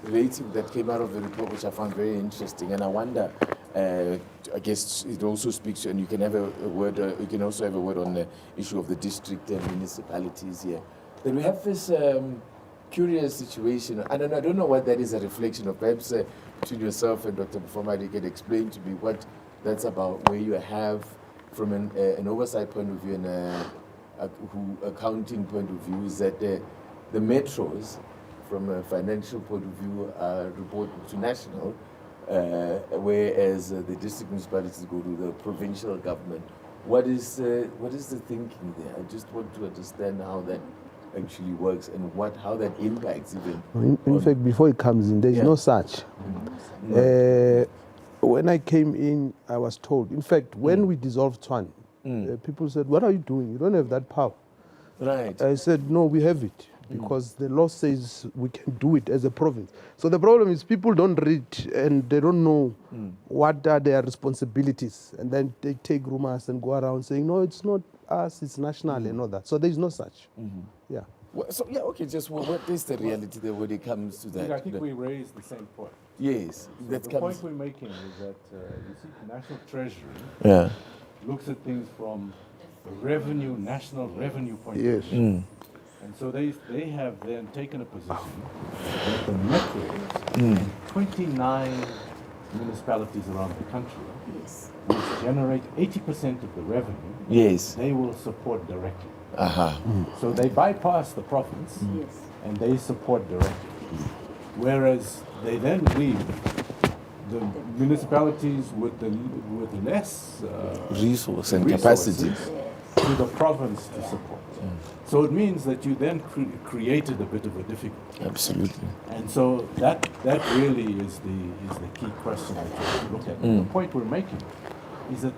relating that came out of the report, which I found very interesting. And I wonder, I guess it also speaks to, and you can have a word, you can also have a word on the issue of the district and municipalities here. Then we have this curious situation, and I don't know what that is a reflection of. Perhaps between yourself and Dr. Bufoma, you can explain to me what that's about, where you have, from an oversight point of view and accounting point of view, is that the metros, from a financial point of view, are reported to national, whereas the district municipalities go to the provincial government. What is the thinking there? I just want to understand how that actually works and how that impacts even. In fact, before it comes in, there is no such. When I came in, I was told. In fact, when we dissolved Twan, people said, "What are you doing? You don't have that power." Right. I said, "No, we have it." Because the law says we can do it as a province. So the problem is people don't read and they don't know what are their responsibilities. And then they take rumors and go around saying, no, it's not us, it's national and all that. So there is no such. Yeah. Well, so, yeah, okay, just what is the reality there when it comes to that? I think we raised the same point. Yes. So the point we're making is that you see the National Treasury looks at things from a national revenue point of view. And so they have then taken a position that the metros, 29 municipalities around the country, which generate 80% of the revenue, they will support directly. So they bypass the province and they support directly. Whereas they then leave the municipalities with less resource and capacity to the province to support. So it means that you then created a bit of a difficulty. Absolutely. And so that really is the key question that you have to look at. The point we're making is that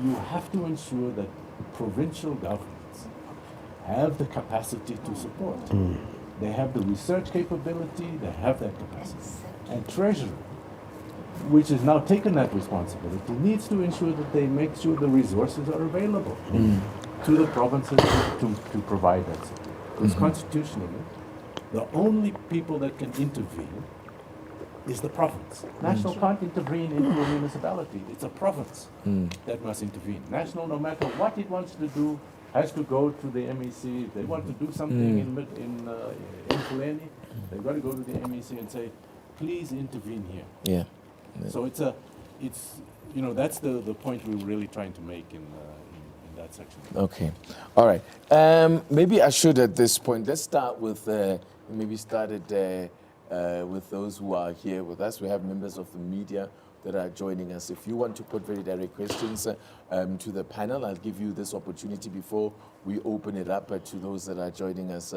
you have to ensure that provincial governments have the capacity to support. They have the research capability, they have that capacity. And Treasury, which has now taken that responsibility, needs to ensure that they make sure the resources are available to the provinces to provide that support. Because constitutionally, the only people that can intervene is the province. National can't intervene into a municipality. It's a province that must intervene. National, no matter what it wants to do, has to go to the MEC. If they want to do something in Fulani, they've got to go to the MEC and say, please intervene here. So it's that's the point we're really trying to make in that section. Okay, all right. Maybe I should at this point. Let's start with with those who are here with us. We have members of the media that are joining us. If you want to put very direct questions to the panel, I'll give you this opportunity before we open it up to those that are joining us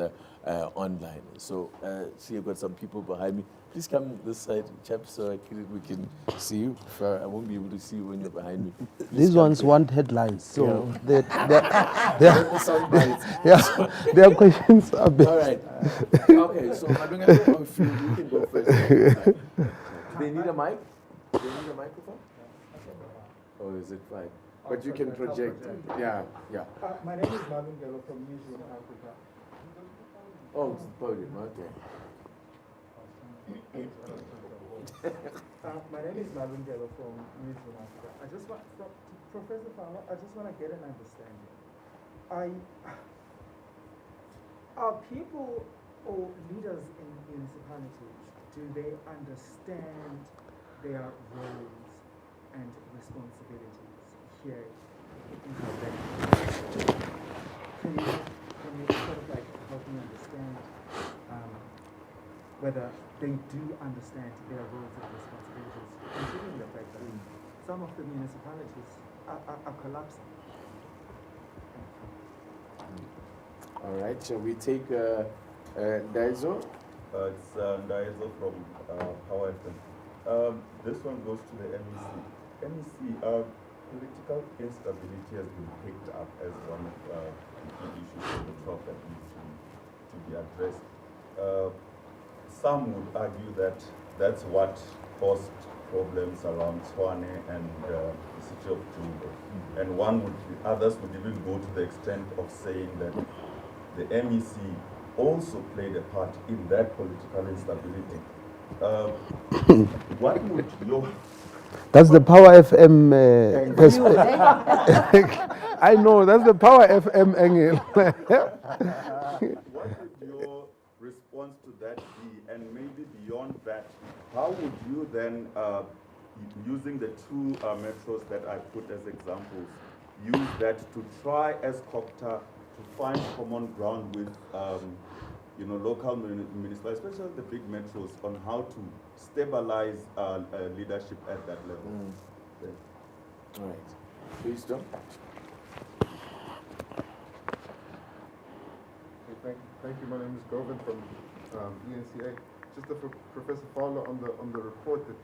online. So, see, I've got some people behind me. Please come this side, chaps, so we can see you. I won't be able to see you when you're behind me. These ones want headlines, so Yeah. their questions are best. All right. Okay, so Madunga, if you can go first. Do they need a mic? Do they need a microphone? Or is it fine? But you can project. Yeah. My name is Marvin Gallo from Newsroom Africa. Oh, it's the podium, okay. My name is Marvin Gallo from Newsroom Africa. Professor Farmer, I just want to get an understanding. Are people or leaders in municipalities, do they understand their roles and responsibilities here in Quebec? Can you sort of like help me understand whether they do understand their roles and responsibilities, considering the fact that some of the municipalities are collapsing? All right, shall we take Daizo? It's Daizo from Power FM. This one goes to the MEC. MEC, political instability has been picked up as one of the key issues at the top that needs to be addressed. Some would argue that that's what caused problems around Tshwane and the city of Jumbo. And others would even go to the extent of saying that the MEC also played a part in that political instability. What would your... That's the Power FM I know, that's the Power FM angle. What would your response to that be? And maybe beyond that, how would you then, using the two metros that I put as examples, use that to try as COPTA to find common ground with local municipalities, especially the big metros, on how to stabilize leadership at that level? All right. Please, John. Thank you. My name is Govind from ENCA. Just for Professor Fowler, on the report that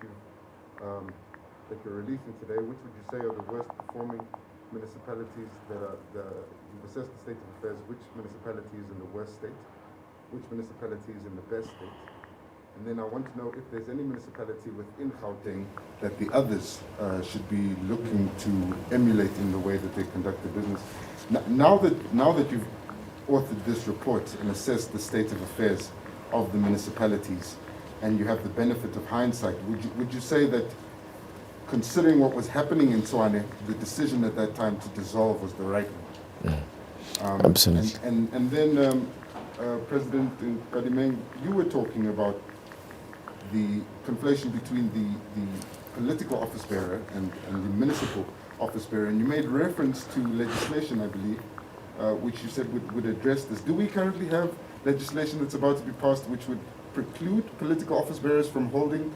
you're releasing today, which would you say are the worst performing municipalities you've assessed the state of affairs? Which municipality is in the worst state? Which municipality is in the best state? And then I want to know if there's any municipality within Gauteng that the others should be looking to emulate in the way that they conduct their business. Now that you've authored this report and assessed the state of affairs of the municipalities, and you have the benefit of hindsight, would you say that, considering what was happening in Tshwane, the decision at that time to dissolve was the right one? Absolutely. And then, President Kadimeng, you were talking about the conflation between the political office bearer and the municipal office bearer, and you made reference to legislation, I believe, which you said would address this. Do we currently have legislation that's about to be passed which would preclude political office bearers from holding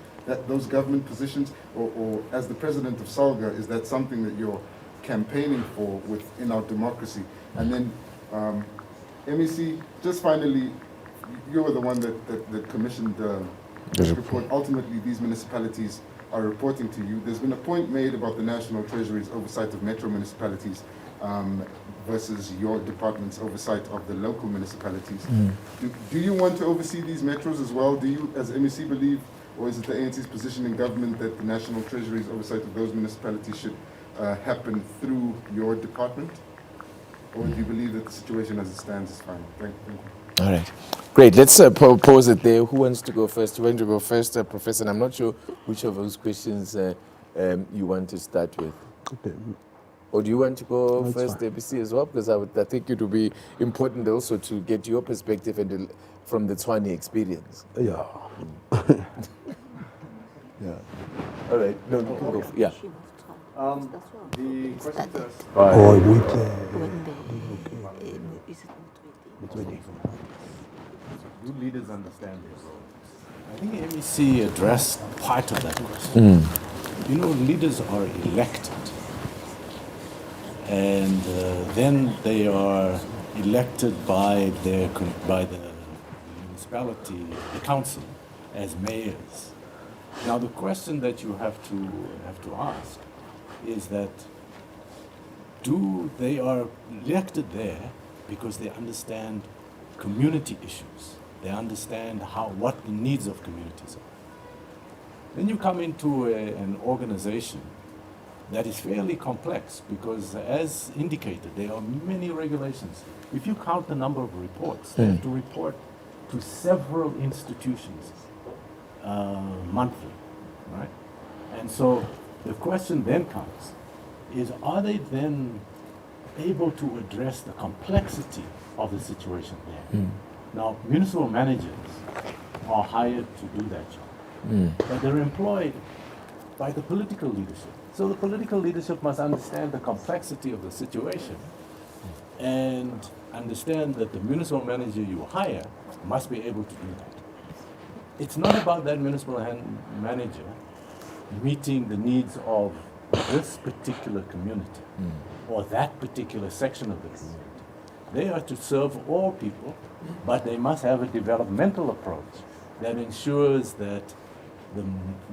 those government positions? Or as the president of SALGA, is that something that you're campaigning for within our democracy? And then, MEC, just finally, you were the one that commissioned this report. Ultimately, these municipalities are reporting to you. There's been a point made about the National Treasury's oversight of metro municipalities versus your department's oversight of the local municipalities. Do you want to oversee these metros as well? Do you, as MEC, believe, or is it the ANC's position in government that the National Treasury's oversight of those municipalities should happen through your department? Or do you believe that the situation as it stands is fine? Thank you. All right. Great. Let's pause it there. Who wants to go first? You want to go first, Professor? And I'm not sure which of those questions you want to start with. Okay. Or do you want to go first, fine. ABC, as well? Because I think it would be important also to get your perspective and from the Tshwane experience. Yeah. Yeah. All right. No, you can go. Yeah. The question to us. Oh, wait. Do leaders understand their roles? I think MEC addressed part of that question. you know, leaders are elected, and then they are elected by the municipality, the council, as mayors. Now, the question that you have to ask is that they are elected there because they understand community issues. They understand what the needs of communities are. Then you come into an organization that is fairly complex because, as indicated, there are many regulations. If you count the number of reports, they have to report to several institutions monthly, right? And so the question then comes is, are they then able to address the complexity of the situation there? Now, municipal managers are hired to do that job, but they're employed by the political leadership. So the political leadership must understand the complexity of the situation and understand that the municipal manager you hire must be able to do that. It's not about that municipal manager meeting the needs of this particular community or that particular section of the community. They are to serve all people, but they must have a developmental approach that ensures that the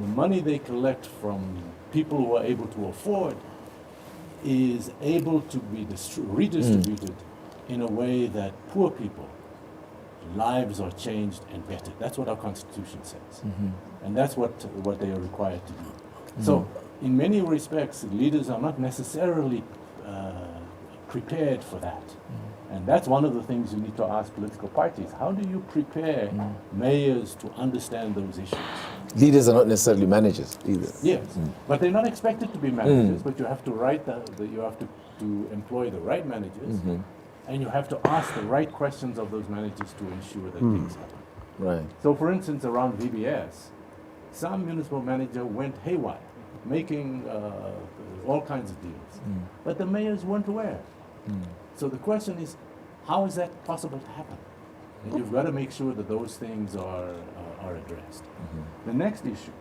money they collect from people who are able to afford is able to be redistributed in a way that poor people, lives are changed and bettered. That's what our Constitution says. And that's what they are required to do. So, in many respects, leaders are not necessarily prepared for that. And that's one of the things you need to ask political parties. How do you prepare mayors to understand those issues? Leaders are not necessarily managers either. Yes, but they're not expected to be managers, but you have to you have to employ the right managers, and you have to ask the right questions of those managers to ensure that things happen. Right. So, for instance, around VBS, some municipal manager went haywire, making all kinds of deals, but the mayors weren't aware. So the question is, how is that possible to happen? And you've got to make sure that those things are addressed. The next issue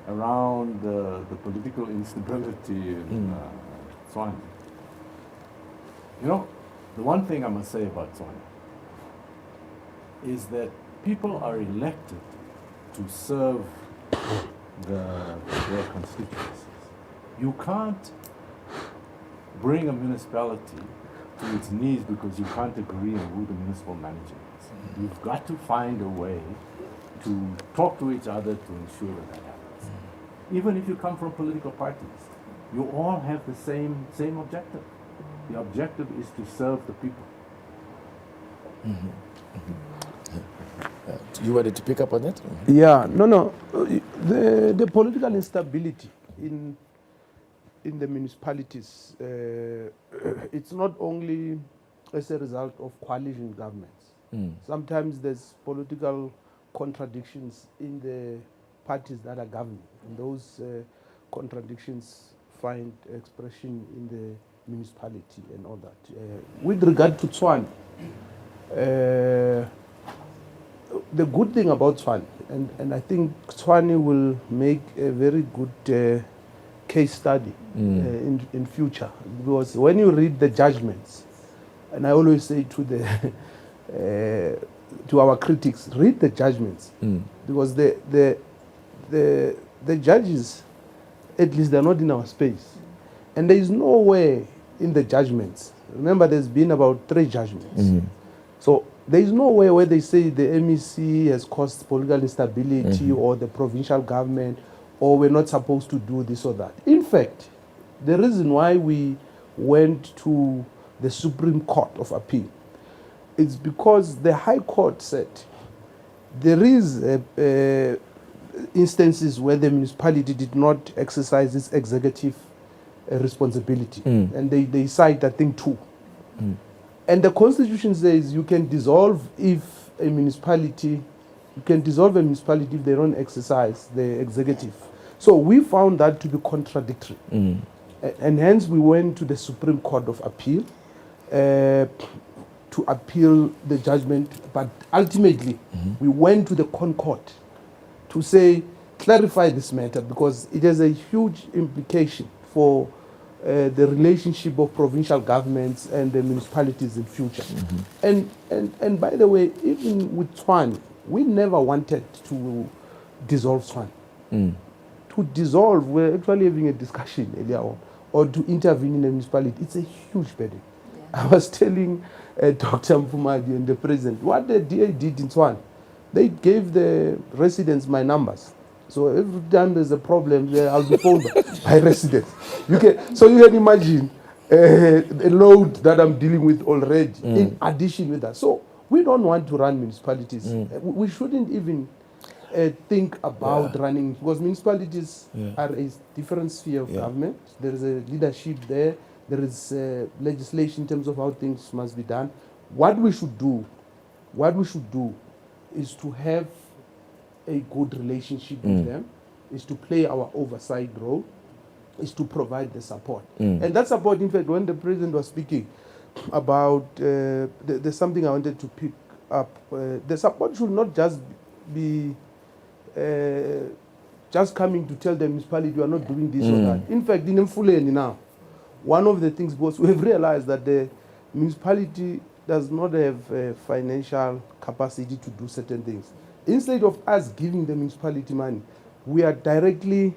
around the political instability in Tswana. You know, the one thing I must say about Tswana is that people are elected to serve their constituencies. You can't bring a municipality to its knees because you can't agree on who the municipal manager is. You've got to find a way to talk to each other to ensure that happens. Even if you come from political parties, you all have the same objective. The objective is to serve the people. You wanted to pick up on that? Yeah, no. The political instability in the municipalities, it's not only as a result of coalition governments. Sometimes there's political contradictions in the parties that are governing, and those contradictions find expression in the municipality and all that. With regard to Tswana, the good thing about Tswana, and I think Tswana will make a very good case study in future, because when you read the judgments, and I always say to the to our critics, read the judgments, because the judges, at least they're not in our space, and there is nowhere in the judgments. Remember, there's been about 3 judgments, so there is nowhere where they say the MEC has caused political instability or the provincial government, or we're not supposed to do this or that. In fact, the reason why we went to the Supreme Court of Appeal is because the High Court said there is instances where the municipality did not exercise its executive responsibility, and they cite, I think, 2. And the Constitution says you can dissolve if a municipality, if they don't exercise the executive. So we found that to be contradictory. And hence we went to the Supreme Court of Appeal to appeal the judgment. But ultimately, we went to the Concord to say, clarify this matter because it has a huge implication for the relationship of provincial governments and the municipalities in future. And by the way, even with Tshwane, we never wanted to dissolve Tshwane. To dissolve, we're actually having a discussion earlier on, or to intervene in a municipality, it's a huge burden. I was telling Dr. Mfumadi and the president, what the DA did in Tshwane, they gave the residents my numbers. So every time there's a problem, I'll be phoned by residents. So you can imagine the load that I'm dealing with already, in addition with that. So we don't want to run municipalities. We shouldn't even think about running, because municipalities are a different sphere of government. There is a leadership there. There is legislation in terms of how things must be done. What we should do is to have a good relationship with them, is to play our oversight role, is to provide the support. And that support, in fact, when the president was speaking about, there's something I wanted to pick up. The support should not just be just coming to tell the municipality you are not doing this or that. In fact, in Mfuleni now, one of the things was we have realized that the municipality does not have financial capacity to do certain things. Instead of us giving the municipality money, we are directly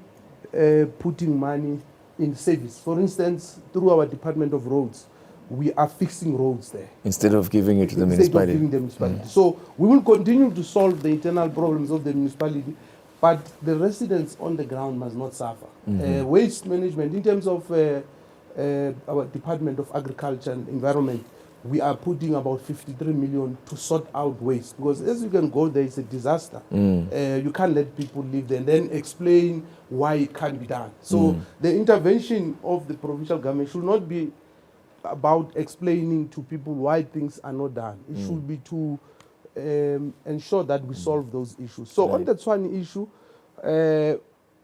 putting money in service. For instance, through our Department of Roads, we are fixing roads there. Instead of giving it to the municipality. Instead of giving the municipality. So we will continue to solve the internal problems of the municipality, but the residents on the ground must not suffer. Waste management, in terms of our Department of Agriculture and Environment, we are putting about 53 million to sort out waste, because as you can go there, it's a disaster. You can't let people live there and then explain why it can't be done. So the intervention of the provincial government should not be about explaining to people why things are not done. It should be to ensure that we solve those issues. So on the Tshwane issue,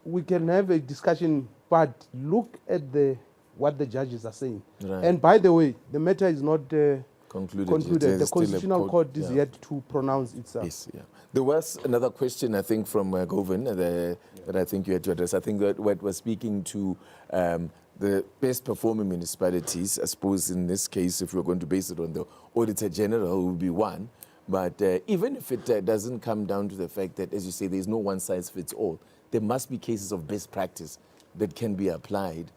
we can have a discussion, but look at what the judges are saying. And by the way, the matter is not concluded. The Constitutional Court is yet to pronounce itself. Yes, there was another question, I think, from Govan that I think you had to address. I think that what was speaking to the best performing municipalities. I suppose in this case, if we're going to base it on the Auditor General, it would be one. But even if it doesn't come down to the fact that, as you say, there's no one size fits all, there must be cases of best practice that can be applied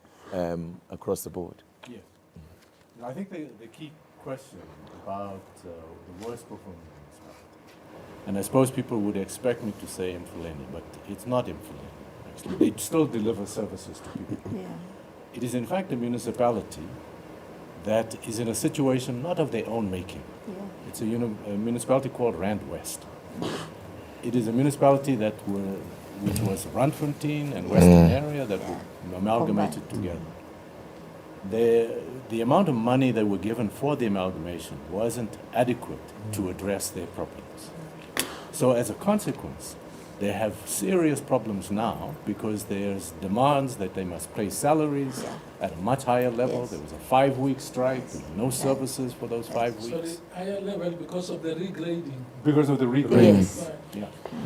across the board. Yes. I think the key question about the worst performing municipality, and I suppose people would expect me to say Mfuleni, but it's not Mfuleni, actually. They still deliver services to people. It is in fact a municipality that is in a situation not of their own making. It's a municipality called Rand West. It is a municipality which was Randfontein and Western area that were amalgamated together. The amount of money that were given for the amalgamation wasn't adequate to address their problems. So as a consequence, they have serious problems now because there's demands that they must pay salaries at a much higher level. There was a 5-week strike, there were no services for those 5 weeks. Sorry, higher level because of the regrading. Because of the regrading.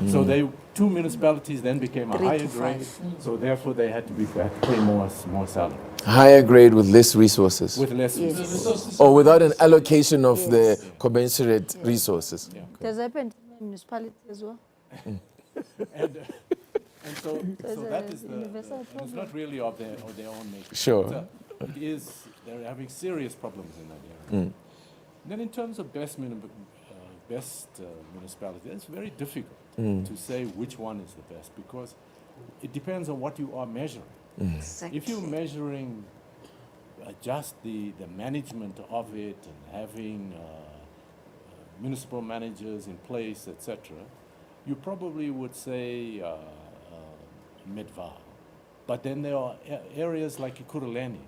So two municipalities then became a higher grade, so therefore they had to pay more salary. Higher grade with less resources. With less resources. Or without an allocation of the commensurate resources. Does that happen in municipality as well? And so that is it's not really of their own making. Sure. They're having serious problems in that area. Then in terms of best municipality, it's very difficult to say which one is the best, because it depends on what you are measuring. Exactly. If you're measuring just the management of it and having municipal managers in place, etc., you probably would say Midvaal. But then there are areas like Ekurhuleni,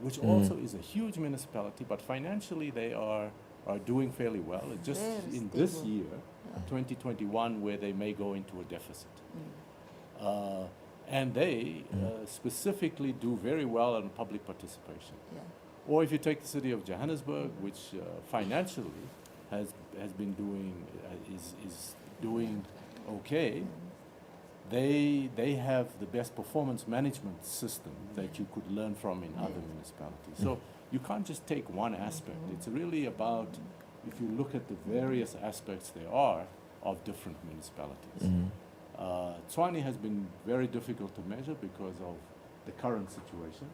which also is a huge municipality, but financially they are doing fairly well. Just in this year, 2021, where they may go into a deficit. And they specifically do very well on public participation. Or if you take the city of Johannesburg, which financially has been doing is doing okay, they have the best performance management system that you could learn from in other municipalities. So you can't just take one aspect. It's really about, if you look at the various aspects there are of different municipalities. Tshwane has been very difficult to measure because of the current situation,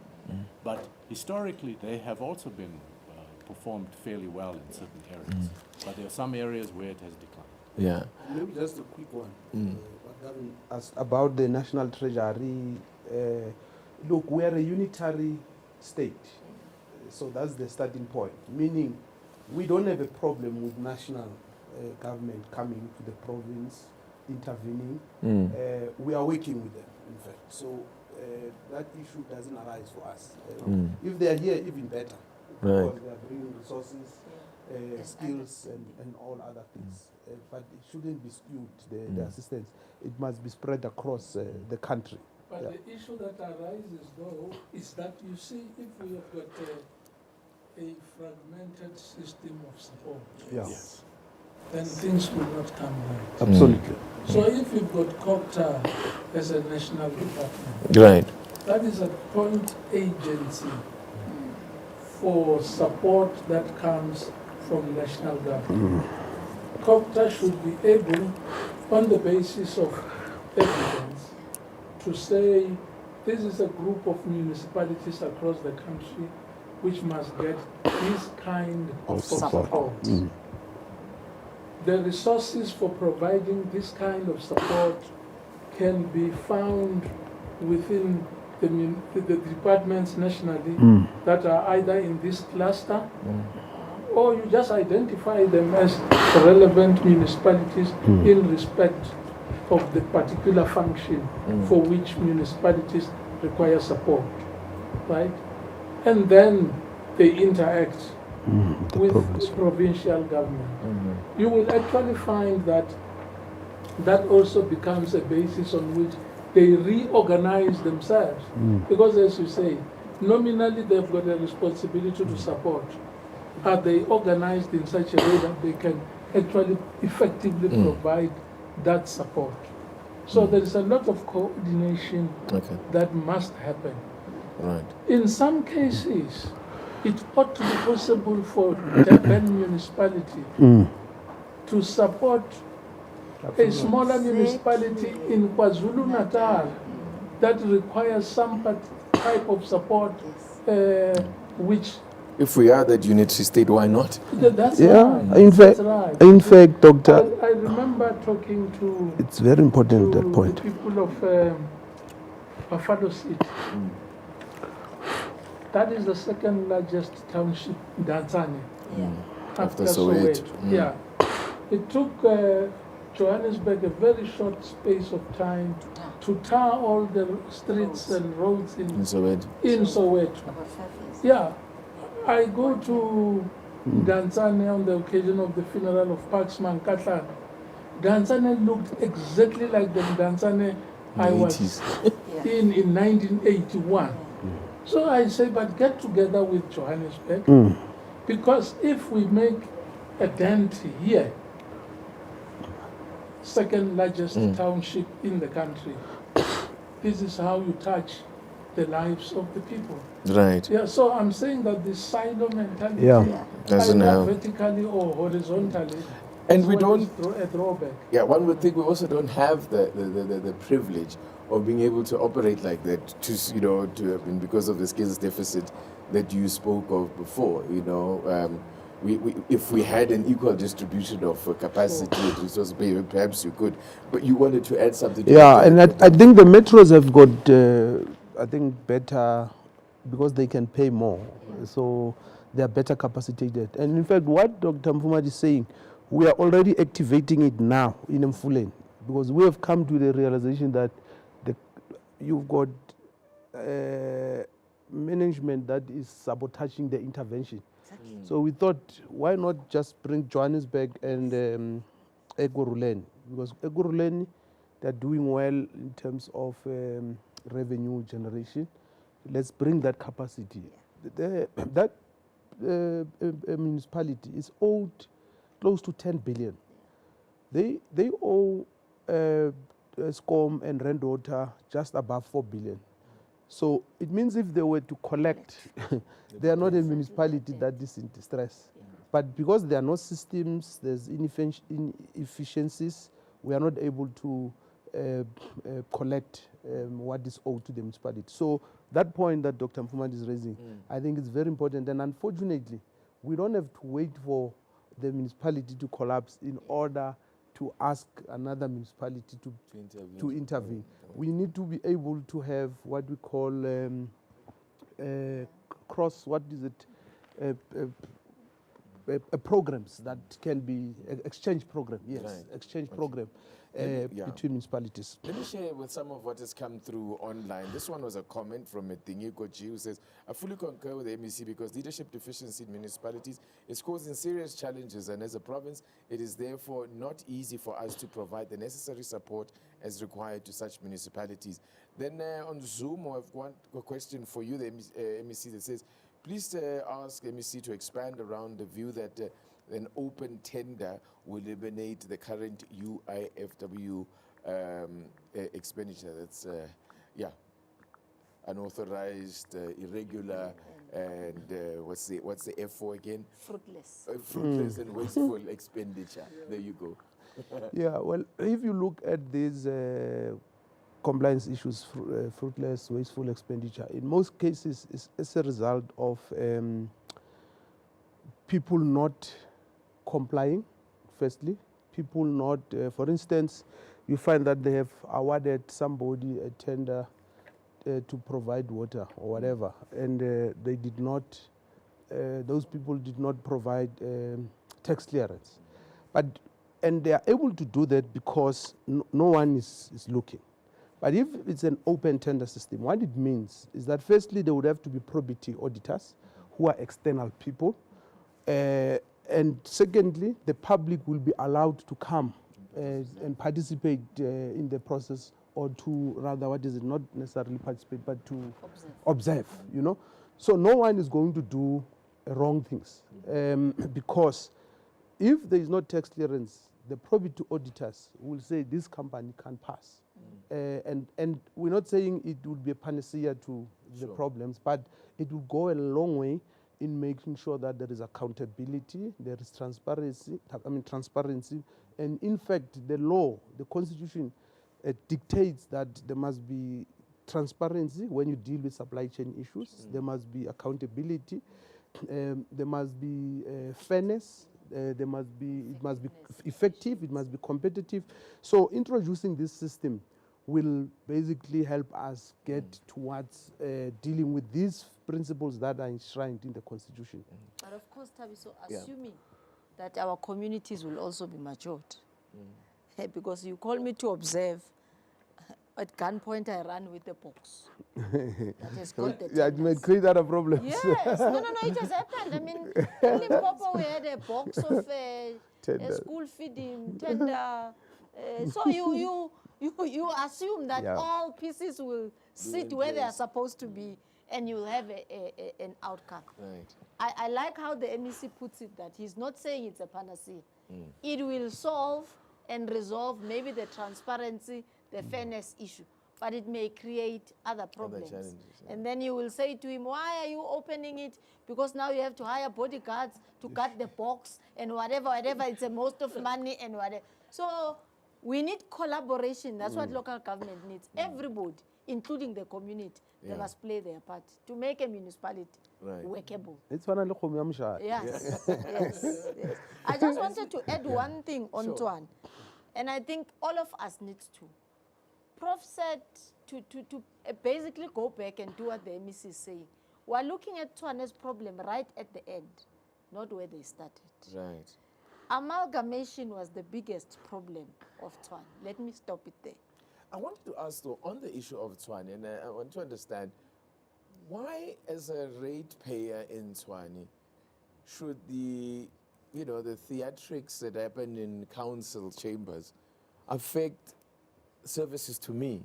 but historically they have also been performed fairly well in certain areas. But there are some areas where it has declined. Yeah. Maybe just a quick one. As about the National Treasury, look, we are a unitary state. So that's the starting point, meaning we don't have a problem with national government coming to the province, intervening. We are working with them, in fact. So that issue doesn't arise for us. If they are here, even better. Right. Because they are bringing resources, skills, and all other things. But it shouldn't be skewed, the assistance. It must be spread across the country. But the issue that arises, though, is that you see, if we have got a fragmented system of support, Yes. then things will not come right. Absolutely. So if you've got COPTA as a national department, Right. that is a point agency for support that comes from national government. COPTA should be able, on the basis of evidence, to say this is a group of municipalities across the country which must get this kind of support. The resources for providing this kind of support can be found within the departments nationally that are either in this cluster, or you just identify them as relevant municipalities in respect of the particular function for which municipalities require support, right? And then they interact with provincial government. You will actually find that that also becomes a basis on which they reorganize themselves. Because as you say, nominally they've got a responsibility to support. Are they organized in such a way that they can actually effectively provide that support? So there is a lot of coordination that must happen. Right. In some cases, it ought to be possible for Durban municipality to support a smaller municipality in KwaZulu-Natal that requires some type of support, which... If we are that unitary state, why not? That's Yeah, right. in fact, That's right. in fact, Doctor, I remember talking to... it's very important to that point. the people of Buffalo City. That is the second largest township in Tanzania. After Soweto. Yeah. It took Johannesburg a very short space of time to tar all the streets and roads in Soweto. Yeah. I go to Tanzania on the occasion of the funeral of Paxman Katlan. Tanzania looked exactly like the Tanzania I was in 1981. So I say, but get together with Johannesburg, because if we make a dent here, second largest township in the country, this is how you touch the lives of the people. Right. Yeah, so I'm saying that this silo mentality, doesn't either have vertically or horizontally, and we don't a drawback. Yeah, one would think we also don't have the privilege of being able to operate like that, because of the skills deficit that you spoke of before. If we had an equal distribution of capacity and resources, perhaps you could. But you wanted to add something. And I think the metros have got, better, because they can pay more. So they are better capacitated. And in fact, what Dr. Mfumadi is saying, we are already activating it now in Mfuleni, because we have come to the realization that you've got management that is sabotaging the intervention. So we thought, why not just bring Johannesburg and Ekurhuleni? Because Ekurhuleni, they're doing well in terms of revenue generation. Let's bring that capacity. That municipality is owed close to 10 billion. They owe SCOM and Rand Water just above 4 billion. So it means if they were to collect, they are not a municipality that is in distress. But because there are no systems, there's inefficiencies, we are not able to collect what is owed to the municipality. So that point that Dr. Mfumad is raising, I think is very important. And unfortunately, we don't have to wait for the municipality to collapse in order to ask another municipality to intervene. We need to be able to have what we call programs that can be exchange program, exchange program between municipalities. Let me share with some of what has come through online. This one was a comment from Medingiko G who says, I fully concur with the MEC because leadership deficiency in municipalities is causing serious challenges, and as a province, it is therefore not easy for us to provide the necessary support as required to such municipalities. Then on Zoom, I've got a question for you, the MEC, that says, please ask MEC to expand around the view that an open tender will eliminate the current UIFW expenditure. That's, unauthorized, irregular, and what's the F4 again? Fruitless. Fruitless and wasteful expenditure. There you go. Yeah, well, if you look at these compliance issues, fruitless, wasteful expenditure, in most cases is as a result of people not complying, firstly. People not, for instance, you find that they have awarded somebody a tender to provide water or whatever, and they did not, those people did not provide tax clearance. And they are able to do that because no one is looking. But if it's an open tender system, what it means is that firstly, there would have to be probity auditors who are external people. And secondly, the public will be allowed to come and participate in the process, or to rather, not necessarily participate, but to observe, you know. So no one is going to do wrong things because if there is no tax clearance, the probity auditors will say this company can't pass. And we're not saying it would be a panacea to the problems, but it will go a long way in making sure that there is accountability, there is transparency, and in fact, the law, the constitution, dictates that there must be transparency when you deal with supply chain issues, there must be accountability, there must be fairness, it must be effective, it must be competitive. So introducing this system will basically help us get towards dealing with these principles that are enshrined in the Constitution. But of course, Tabiso, assuming that our communities will also be matured, because you call me to observe, at gunpoint I ran with a box. That has got the it might create other problems. Yes, no, it has happened. I mean, in Limpopo we had a box of a school feeding tender. So you assume that all pieces will sit where they are supposed to be, and you'll have an outcome. Right. I like how the MEC puts it, that he's not saying it's a panacea. It will solve and resolve maybe the transparency, the fairness issue, but it may create other problems. And then you will say to him, why are you opening it? Because now you have to hire bodyguards to guard the box and whatever, it's a most of money and whatever. So we need collaboration. That's what local government needs. Everybody, including the community, they must play their part to make a municipality workable. It's one of the yes. I just wanted to add one thing on Tshwane, and I think all of us need to. Prof said to basically go back and do what the MEC is saying. We're looking at Tshwane's problem right at the end, not where they started. Right. Amalgamation was the biggest problem of Tshwane. Let me stop it there. I wanted to ask, though, on the issue of Tshwane, and I want to understand, why, as a ratepayer in Tshwane, should the theatrics that happen in council chambers affect services to me,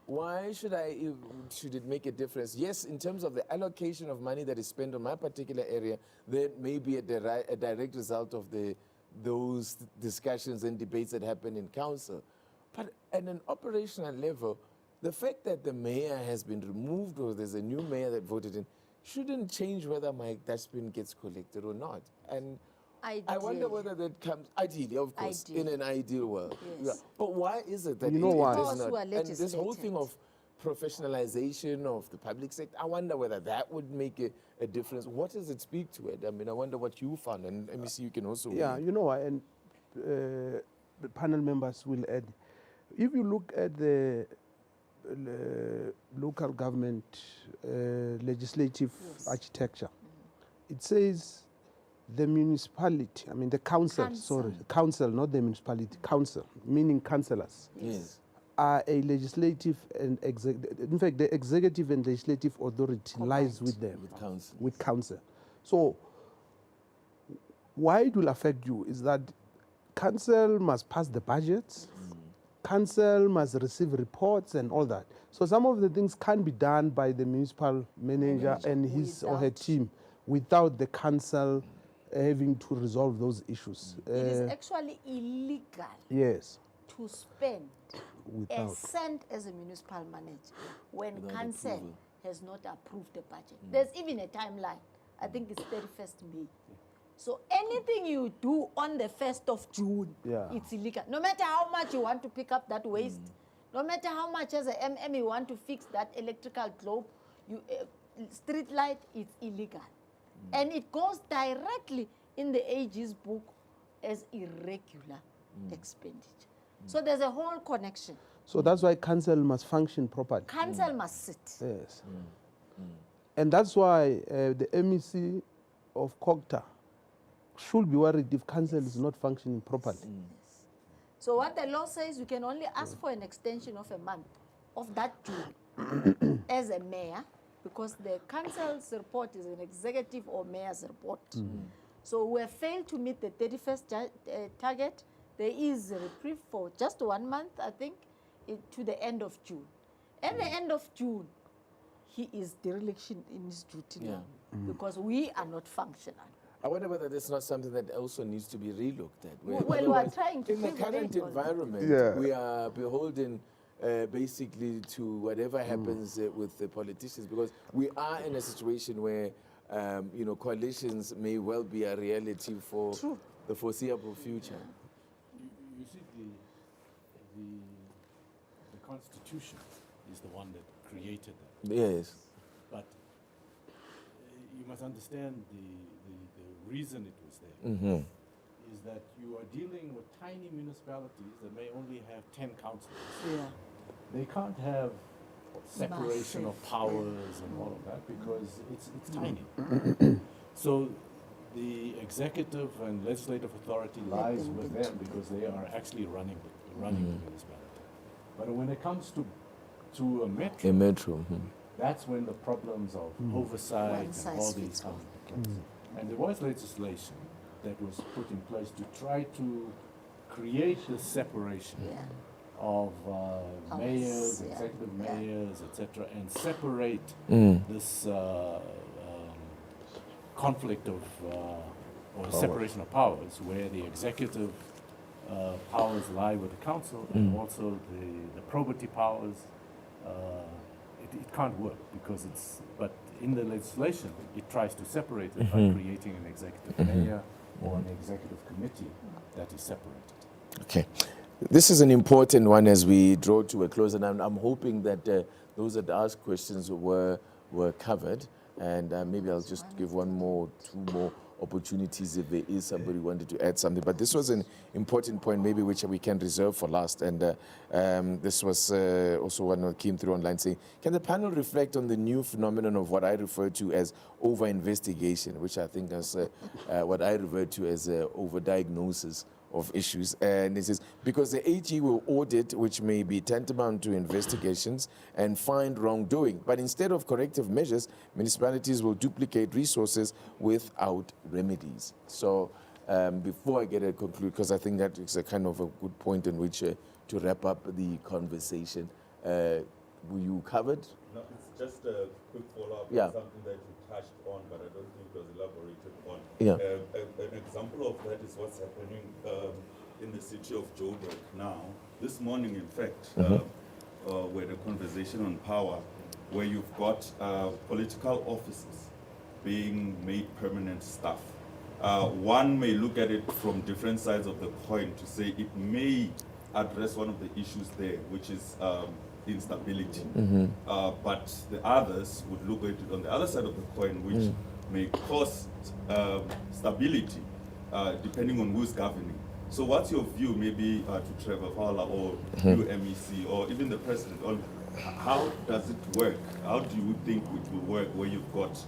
Why should it make a difference? Yes, in terms of the allocation of money that is spent on my particular area, there may be a direct result of those discussions and debates that happen in council. But at an operational level, the fact that the mayor has been removed or there's a new mayor that voted in shouldn't change whether my dustbin gets collected or not. And I wonder whether that comes, ideally, of course, in an ideal world. Yes. Yeah. But why is it that You know it why? does Because not? we are And this whole thing legislated. of professionalization of the public sector, I wonder whether that would make a difference. What does it speak to it? I mean, I wonder what you found, and let me see, you can also Yeah, weigh in. you know why, and the panel members will add. If you look at the local government legislative architecture, it says the municipality, I mean the council, sorry, council, not the municipality, council, meaning councillors, Yes. are a legislative and in fact the executive and legislative authority lies with them, with council. So why it will affect you is that council must pass the budgets, council must receive reports and all that. So some of the things can be done by the municipal manager and his or her team without the council having to resolve those issues. It is actually illegal Yes. to spend a Without. cent as a municipal manager when Without council approval. has not approved the budget. There's even a timeline. I think it's 31st May. So anything you do on the 1st of June, it's illegal. No matter how much you want to pick up that waste, no matter how much as a MM you want to fix that electrical globe, street light, it's illegal. And it goes directly in the AG's book as irregular expenditure. So there's a whole connection. So that's why council must function properly. Council must sit. Yes. And that's why the MEC of Kokta should be worried if council is not functioning properly. So what the law says, you can only ask for an extension of a month of that June as a mayor, because the council's report is an executive or mayor's report. So we have failed to meet the 31st target. There is a reprieve for just 1 month, I think, to the end of June. At the end of June, he is dereliction in his duty now, because we are not functional. I wonder whether that's not something that also needs to be relooked at. Well, we are trying to in the current prevent all that. environment, we are beholden basically to whatever happens with the politicians, because we are in a situation where coalitions may well be a reality for the foreseeable future. You see, the Constitution is the one that created that. Yes. But you must understand the reason it was there is that you are dealing with tiny municipalities that may only have 10 councillors. They can't have separation of powers and all of that because it's tiny. So the executive and legislative authority lies with them because they are actually running the municipality. But when it comes to a metro, that's when the problems of oversight and all these come into place. And there was legislation that was put in place to try to create this separation of mayors, executive mayors, etc., and separate this conflict of or separation of powers, where the executive powers lie with the council, and also the probity powers. It can't work because but in the legislation, it tries to separate it by creating an executive mayor or an executive committee that is separated. Okay. This is an important one as we draw to a close, and I'm hoping that those that asked questions were covered, and maybe I'll just give two more opportunities if there is somebody who wanted to add something. But this was an important point, maybe which we can reserve for last. And this was also one that came through online saying, can the panel reflect on the new phenomenon of what I refer to as over-investigation, which I think is what I refer to as over-diagnosis of issues. And it says, because the AG will audit, which may be tantamount to investigations, and find wrongdoing. But instead of corrective measures, municipalities will duplicate resources without remedies. So before I get a conclude, because I think that is a kind of a good point in which to wrap up the conversation. Were you covered? No, it's just a quick follow-up Yeah. on something that you touched on, but I don't think it was elaborated on. Yeah. An example of that is what's happening in the city of Joburg now. This morning, in fact, we had a conversation on power where you've got political offices being made permanent staff. One may look at it from different sides of the coin to say it may address one of the issues there, which is instability. But the others would look at it on the other side of the coin, which may cause stability, depending on who's governing. So what's your view, maybe to Trevor Fowler or you, MEC, or even the president, on how does it work? How do you think it will work where you've got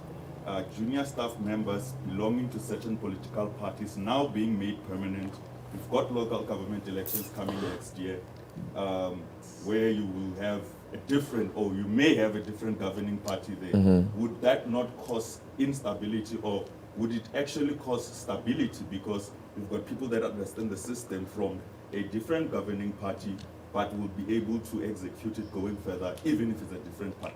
junior staff members belonging to certain political parties now being made permanent? We've got local government elections coming next year, where you will have a different, or you may have a different governing party there. Would that not cause instability, or would it actually cause stability, because you've got people that understand the system from a different governing party but will be able to execute it going further, even if it's a different party?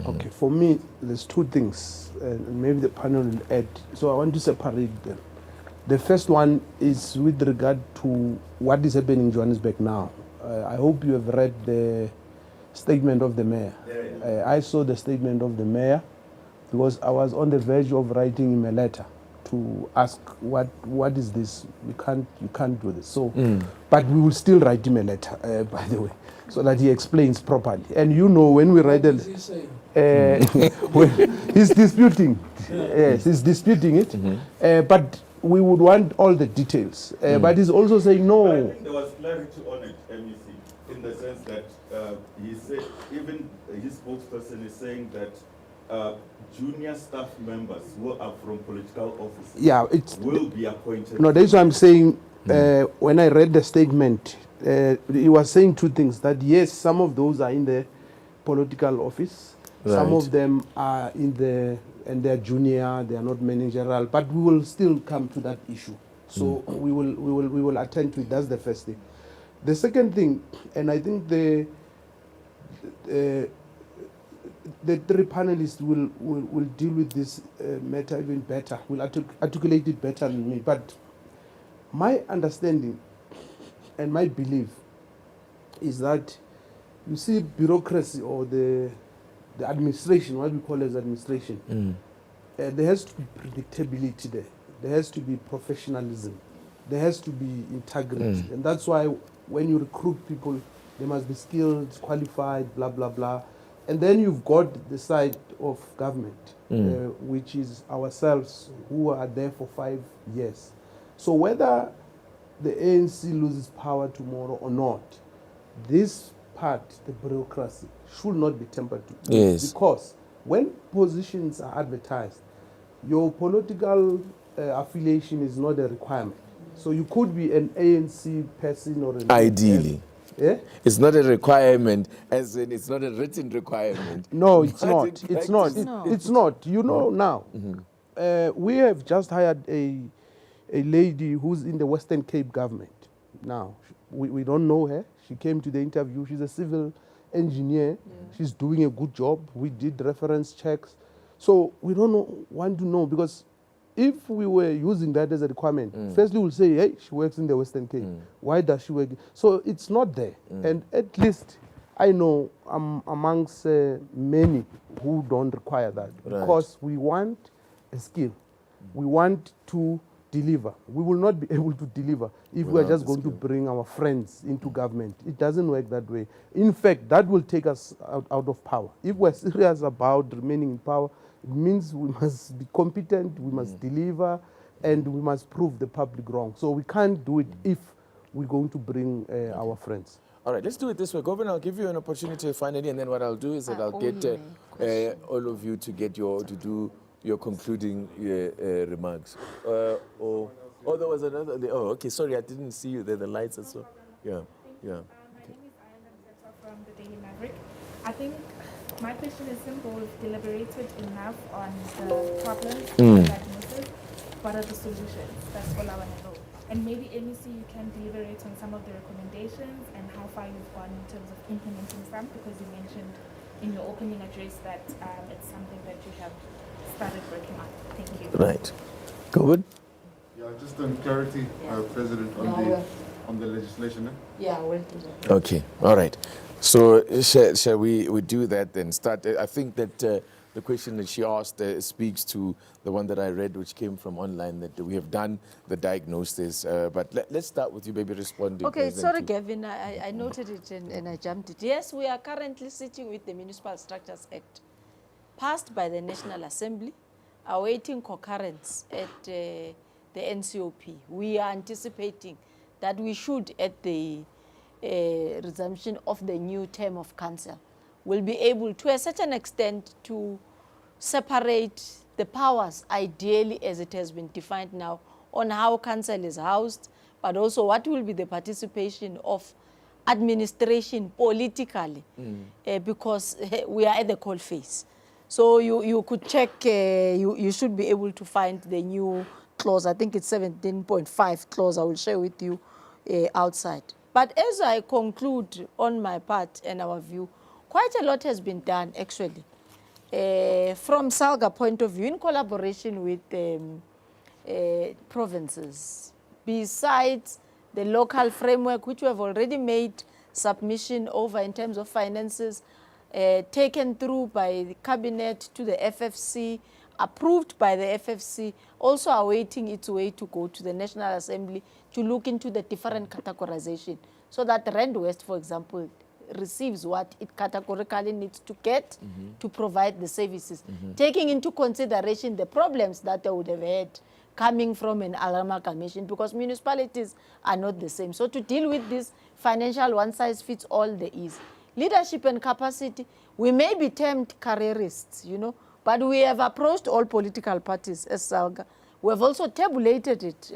Okay, for me, there's two things, and maybe the panel will add. So I want to separate them. The first one is with regard to what is happening in Johannesburg now. I hope you have read the statement of the mayor. I saw the statement of the mayor because I was on the verge of writing him a letter to ask what is this? You can't do this. So, but we will still write him a letter, by the way, so that he explains properly. And you know, when we write What is he saying? well, he's disputing. Yes, he's disputing it. But we would want all the details. But he's also saying no. But I think there was clarity on it, MEC, in the sense that he said, even his spokesperson is saying that junior staff members who are from political offices will be appointed. No, that's what I'm saying. When I read the statement, he was saying two things. That yes, some of those are in the political office. Right. Some of them are in the, and they're junior, they are not managerial, but we will still come to that issue. So we will attend to it. That's the first thing. The second thing, and I think the three panelists will deal with this matter even better, will articulate it better than me. But my understanding and my belief is that, you see, bureaucracy or the administration, what we call as administration, there has to be predictability there. There has to be professionalism. There has to be integrity. And that's why when you recruit people, they must be skilled, qualified, blah, blah, blah. And then you've got the side of government, which is ourselves, who are there for 5 years. So whether the ANC loses power tomorrow or not, this part, the bureaucracy, should not be tempered to. Yes. Because when positions are advertised, your political affiliation is not a requirement. So you could be an ANC person or an Ideally. Yeah? It's not a requirement, as in it's not a written requirement. No, it's But not. in It's not. practice- It's not. You know now, we have just hired a lady who's in the Western Cape government. Now, we don't know her. She came to the interview. She's a civil engineer. She's doing a good job. We did reference checks. So we don't want to know, because if we were using that as a requirement, firstly we'll say, hey, she works in the Western Cape. Why does she work? So it's not there. And at least I know I'm amongst many who don't require that, because we want a skill. We want to deliver. We will not be able to deliver if we are just going to bring our friends into government. It doesn't work that way. In fact, that will take us out of power. If we're serious about remaining in power, it means we must be competent, we must deliver, and we must prove the public wrong. So we can't do it if we're going to bring our friends. All right, let's do it this way. Governor, I'll give you an opportunity finally, and then what I'll do is that I'll get all of you to do your concluding remarks. There was another. Okay, sorry, I didn't see you there. The lights are so. Yeah. My name is Ayanda from the Daily Maverick. I think my question is simple. We've deliberated enough on the problems and diagnosis. What are the solutions? That's all I want to know. And maybe MEC, you can deliberate on some of the recommendations and how far you've gone in terms of implementing some, because you mentioned in your opening address that it's something that you have started working on. Thank you. Right. Go ahead. Yeah, just on clarity, President, on on the legislation then? Yeah, we'll do that. Okay, all right. So shall we do that then? Start. I think that the question that she asked speaks to the one that I read, which came from online, that we have done the diagnosis. But let's start with you, maybe responding. Okay, President, sorry, Gavin, I noted it and I jumped it. Yes, we are currently sitting with the Municipal Structures Act, passed by the National Assembly, awaiting concurrence at the NCOP. We are anticipating that we should, at the resumption of the new term of council, will be able to a certain extent to separate the powers ideally as it has been defined now on how council is housed, but also what will be the participation of administration politically, because we are at the coal phase. So you could check, you should be able to find the new clause. I think it's 17.5 clause. I will share with you outside. But as I conclude on my part and our view, quite a lot has been done actually. From SALGA point of view, in collaboration with provinces, besides the local framework, which we have already made submission over in terms of finances, taken through by the cabinet to the FFC, approved by the FFC, also awaiting its way to go to the National Assembly to look into the different categorization, so that Rand West, for example, receives what it categorically needs to get to provide the services, taking into consideration the problems that they would have had coming from an amalgamation, because municipalities are not the same. So to deal with this financial one-size-fits-all, there is leadership and capacity. We may be termed careerists, you know, but we have approached all political parties as SALGA. We have also tabulated it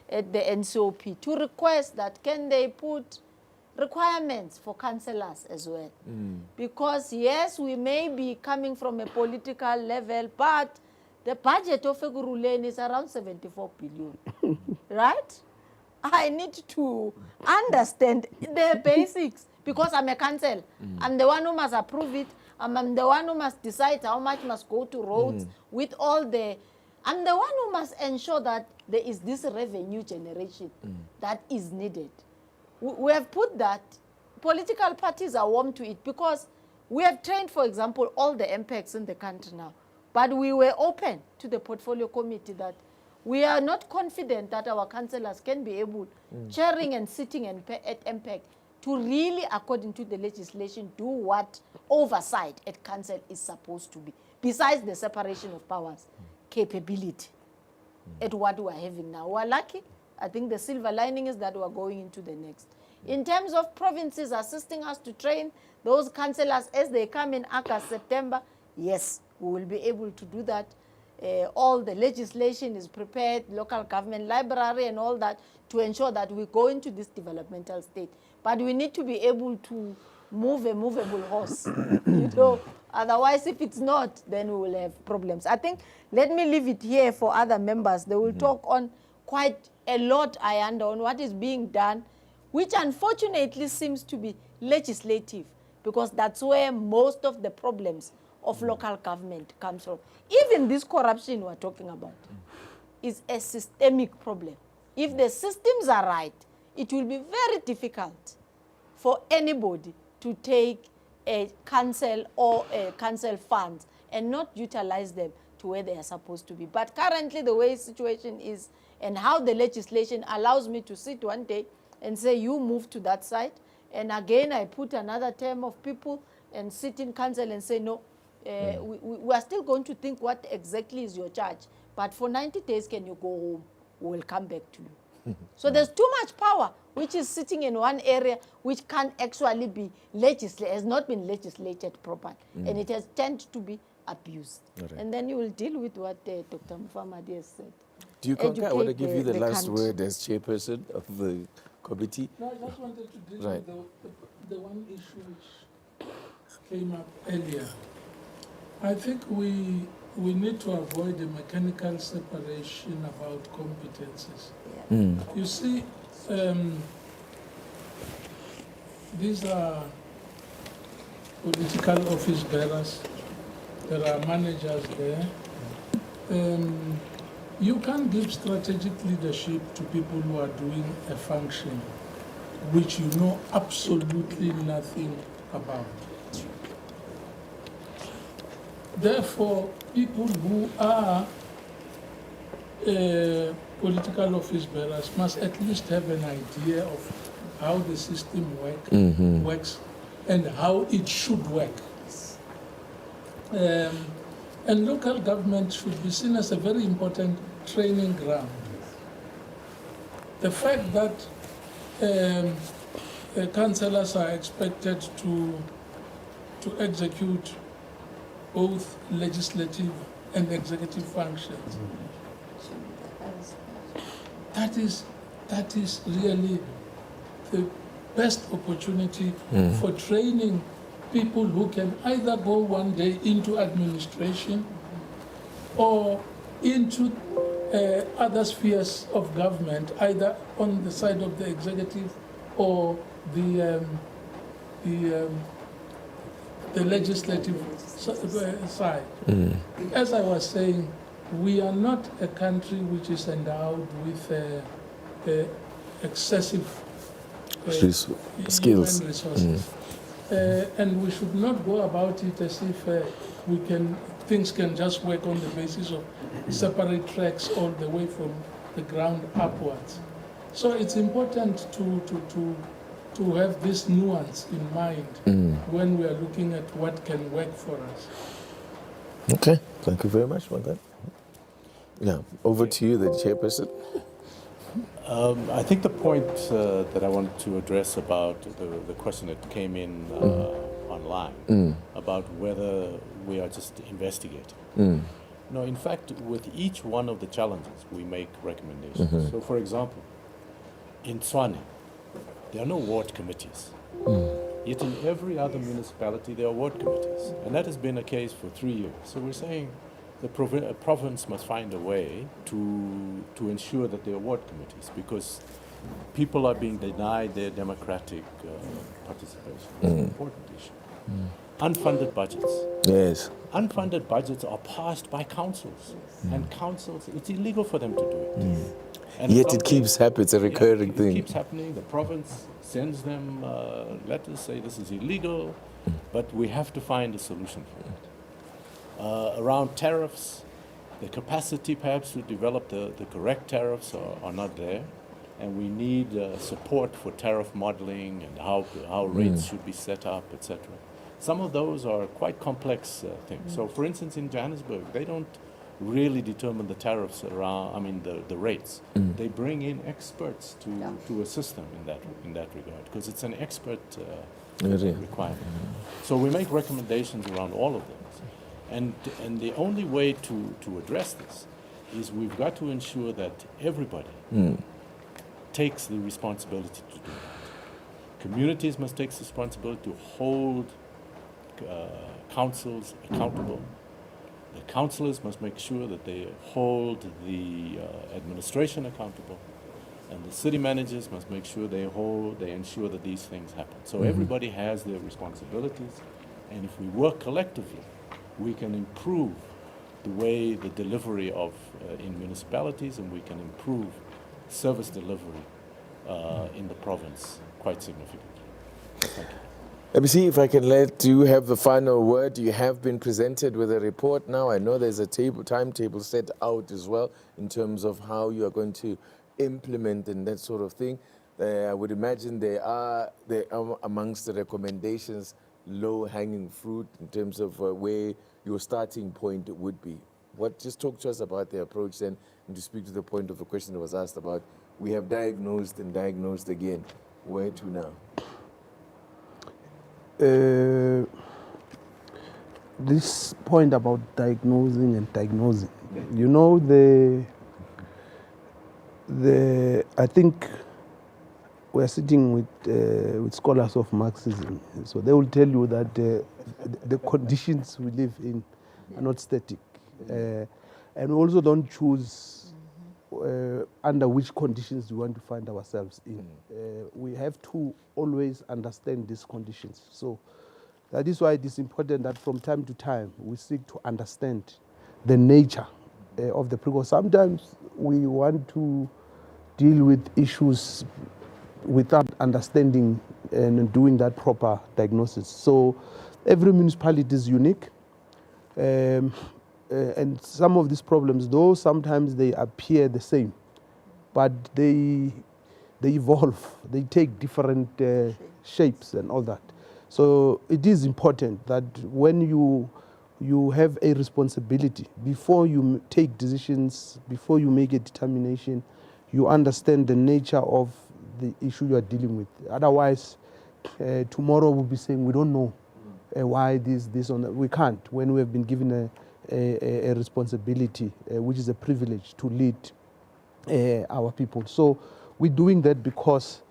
at the NCOP to request that can they put requirements for councillors as well. Because yes, we may be coming from a political level, but the budget of Eguruleni is around 74 billion, right? I need to understand the basics because I'm a council. I'm the one who must approve it. I'm the one who must decide how much must go to roads with all the... I'm the one who must ensure that there is this revenue generation that is needed. We have put that. Political parties are warm to it because we have trained, for example, all the MPECs in the country now. But we were open to the portfolio committee that we are not confident that our councillors can be able, chairing and sitting at MPEC, to really, according to the legislation, do what oversight at council is supposed to be, besides the separation of powers, capability at what we are having now. We are lucky. I think the silver lining is that we are going into the next. In terms of provinces assisting us to train those councillors as they come in August, September, yes, we will be able to do that. All the legislation is prepared, local government library and all that, to ensure that we go into this developmental state. But we need to be able to move a movable horse, you know. Otherwise, if it's not, then we will have problems. I think, let me leave it here for other members. They will talk on quite a lot, on what is being done, which unfortunately seems to be legislative, because that's where most of the problems of local government comes from. Even this corruption we're talking about is a systemic problem. If the systems are right, it will be very difficult for anybody to take a council or a council funds and not utilize them to where they are supposed to be. But currently the way the situation is and how the legislation allows me to sit one day and say, you move to that side, and again I put another term of people and sit in council and say, no, we are still going to think what exactly is your charge. But for 90 days, can you go home? We will come back to you. So there's too much power, which is sitting in one area, which can't actually be legislated, has not been legislated properly. And it has tended to be abused. Right. And then you will deal with what Dr. Mufamadi has said. Do you concur? I want to give you the last word as chairperson of the committee. No, I just wanted to deal with the one issue which came up earlier. I think we need to avoid a mechanical separation about competences. Yeah. You see, these are political office bearers. There are managers there. You can't give strategic leadership to people who are doing a function which you know absolutely nothing about. Therefore, people who are political office bearers must at least have an idea of how the system works and how it should work. And local government should be seen as a very important training ground. The fact that councillors are expected to execute both legislative and executive functions, that is really the best opportunity for training people who can either go one day into administration or into other spheres of government, either on the side of the executive or the legislative side. As I was saying, we are not a country which is endowed with excessive skills. human resources. And we should not go about it as if things can just work on the basis of separate tracks all the way from the ground upwards. So it's important to have this nuance in mind when we are looking at what can work for us. Okay, thank you very much for that. Yeah, over to you, the chairperson. I think the point that I wanted to address about the question that came in online about whether we are just investigating. No, in fact, with each one of the challenges, we make recommendations. So, for example, in Tshwane, there are no ward committees. Yet in every other municipality, there are ward committees. And that has been the case for 3 years. So we're saying the province must find a way to ensure that there are ward committees, because people are being denied their democratic participation. It's an important issue. Unfunded budgets. Yes. Unfunded budgets are passed by councils. And councils, it's illegal for them to do it. And Yet it keeps happening, it's a recurring thing. It keeps happening. The province sends them letters, say this is illegal, but we have to find a solution for it. Around tariffs, the capacity perhaps to develop the correct tariffs are not there, and we need support for tariff modeling and how rates should be set up, etc. Some of those are quite complex things. So, for instance, in Johannesburg, they don't really determine the tariffs around, the rates. They bring in experts to assist them in that regard, because it's an expert requirement. So we make recommendations around all of them. And the only way to address this is we've got to ensure that everybody takes the responsibility to do that. Communities must take the responsibility to hold councils accountable. The councillors must make sure that they hold the administration accountable, and the city managers must make sure they ensure that these things happen. So everybody has their responsibilities, and if we work collectively, we can improve the way the delivery of in municipalities, and we can improve service delivery in the province quite significantly. Thank you. Let me see if I can let you have the final word. You have been presented with a report now. I know there's a timetable set out as well in terms of how you are going to implement and that sort of thing. I would imagine there are amongst the recommendations low-hanging fruit in terms of where your starting point would be. Just talk to us about the approach then, and to speak to the point of the question that was asked about, we have diagnosed and diagnosed again. Where to now? This point about diagnosing, you know, I think we're sitting with scholars of Marxism, so they will tell you that the conditions we live in are not static, and we also don't choose under which conditions we want to find ourselves in. We have to always understand these conditions. So that is why it is important that from time to time we seek to understand the nature of the problem. Sometimes we want to deal with issues without understanding and doing that proper diagnosis. So every municipality is unique. And some of these problems, though sometimes they appear the same, but they evolve, they take different shapes and all that. So it is important that when you have a responsibility, before you take decisions, before you make a determination, you understand the nature of the issue you are dealing with. Otherwise, tomorrow we'll be saying we don't know why this or that. We can't when we have been given a responsibility, which is a privilege to lead our people. So we're doing that because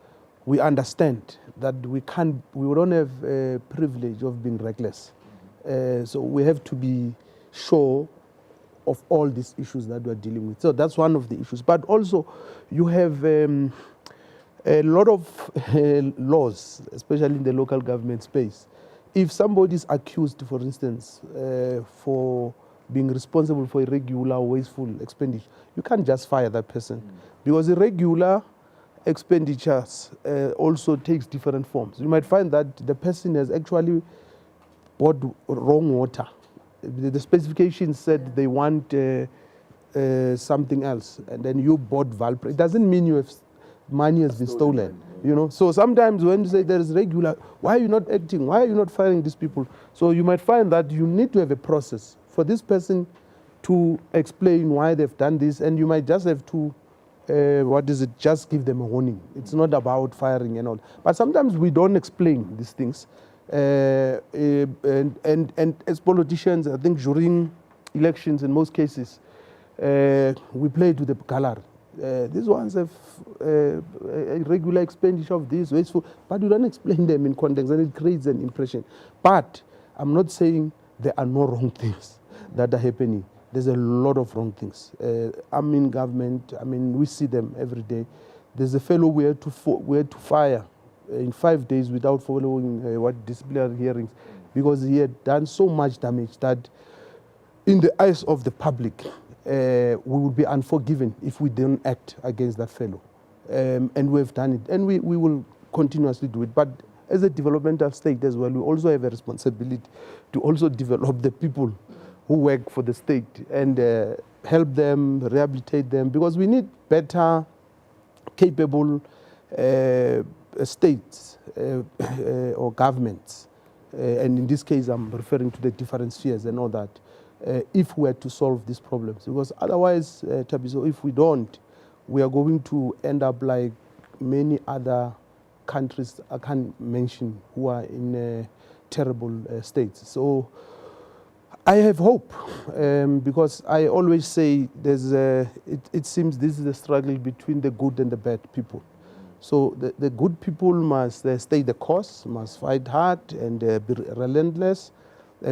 we understand that we don't have a privilege of being reckless. So we have to be sure of all these issues that we're dealing with. So that's one of the issues. But also you have a lot of laws, especially in the local government space. If somebody is accused, for instance, for being responsible for irregular or wasteful expenditure, you can't just fire that person, because irregular expenditures also takes different forms. You might find that the person has actually bought wrong water. The specifications said they want something else, and then you bought Valpre. It doesn't mean you have money has been stolen. You know, so sometimes when you say there is regular, why are you not acting? Why are you not firing these people? So you might find that you need to have a process for this person to explain why they've done this, and you might just have to, just give them a warning. It's not about firing and all. But sometimes we don't explain these things. And as politicians, I think during elections, in most cases, we play to the gallery. These ones have a regular expenditure of this, wasteful, but you don't explain them in context, and it creates an impression. But I'm not saying there are no wrong things that are happening. There's a lot of wrong things. I'm in government. I mean, we see them every day. There's a fellow we had to fire in 5 days without following disciplinary hearings, because he had done so much damage that, in the eyes of the public, we would be unforgiven if we didn't act against that fellow. And we have done it, and we will continuously do it. But as a developmental state as well, we also have a responsibility to also develop the people who work for the state and help them, rehabilitate them, because we need better, capable states or governments. And in this case, I'm referring to the different spheres and all that. If we are to solve these problems, because otherwise, Tabiso, if we don't, we are going to end up like many other countries I can't mention who are in terrible states. So I have hope, because I always say it seems this is a struggle between the good and the bad people. So the good people must stay the course, must fight hard and be relentless,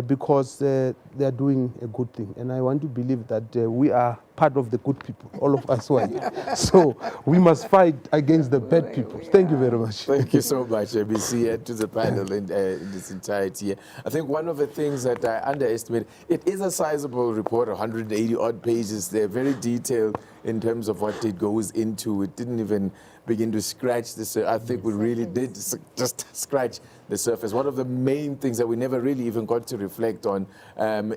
because they are doing a good thing. And I want to believe that we are part of the good people, all of us who are here. So we must fight against the bad people. Thank you very much. Thank you so much, ABC, and to the panel in this entirety. I think one of the things that I underestimated, it is a sizable report, 180 odd pages. They're very detailed in terms of what it goes into. It didn't even begin to scratch the surface. I think we really did just scratch the surface. One of the main things that we never really even got to reflect on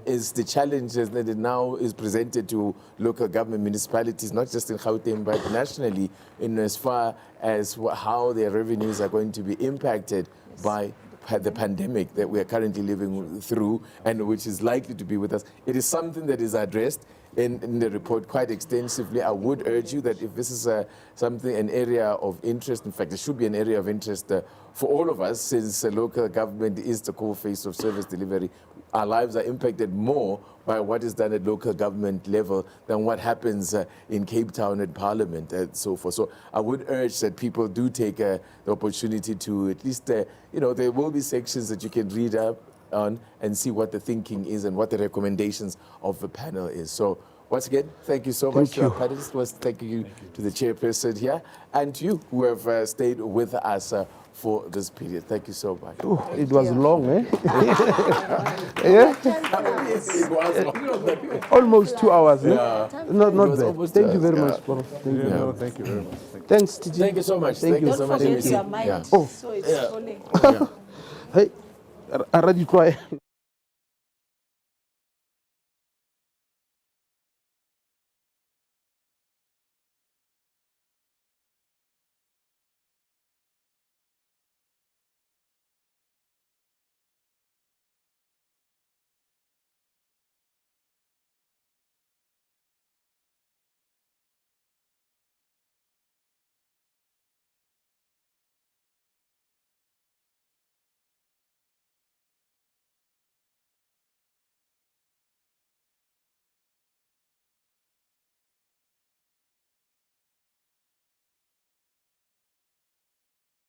is the challenges that it now is presented to local government municipalities, not just in Gauteng, but nationally, in as far as how their revenues are going to be impacted by the pandemic that we are currently living through, and which is likely to be with us. It is something that is addressed in the report quite extensively. I would urge you that if this is an area of interest, in fact, it should be an area of interest for all of us, since local government is the core face of service delivery. Our lives are impacted more by what is done at local government level than what happens in Cape Town at Parliament and so forth. So I would urge that people do take the opportunity to at least, there will be sections that you can read up on and see what the thinking is and what the recommendations of the panel is. So once again, thank you so much to our panelists. Thank you to the chairperson here, and to you who have stayed with us for this period. Thank you so much. It was long, eh? Yeah? It was long. not that bad. Almost 2 hours. Yeah. Not It was bad. almost Thank you 2 hours, very yeah. much, Prof. Thank you. Yeah. Thank you very much. Thank you. Thanks, Titi. Thank you so much. Thank you. so Don't much. forget Emisi. your mind, Yeah. so it's Yeah. falling. Yeah. Hey, I already try.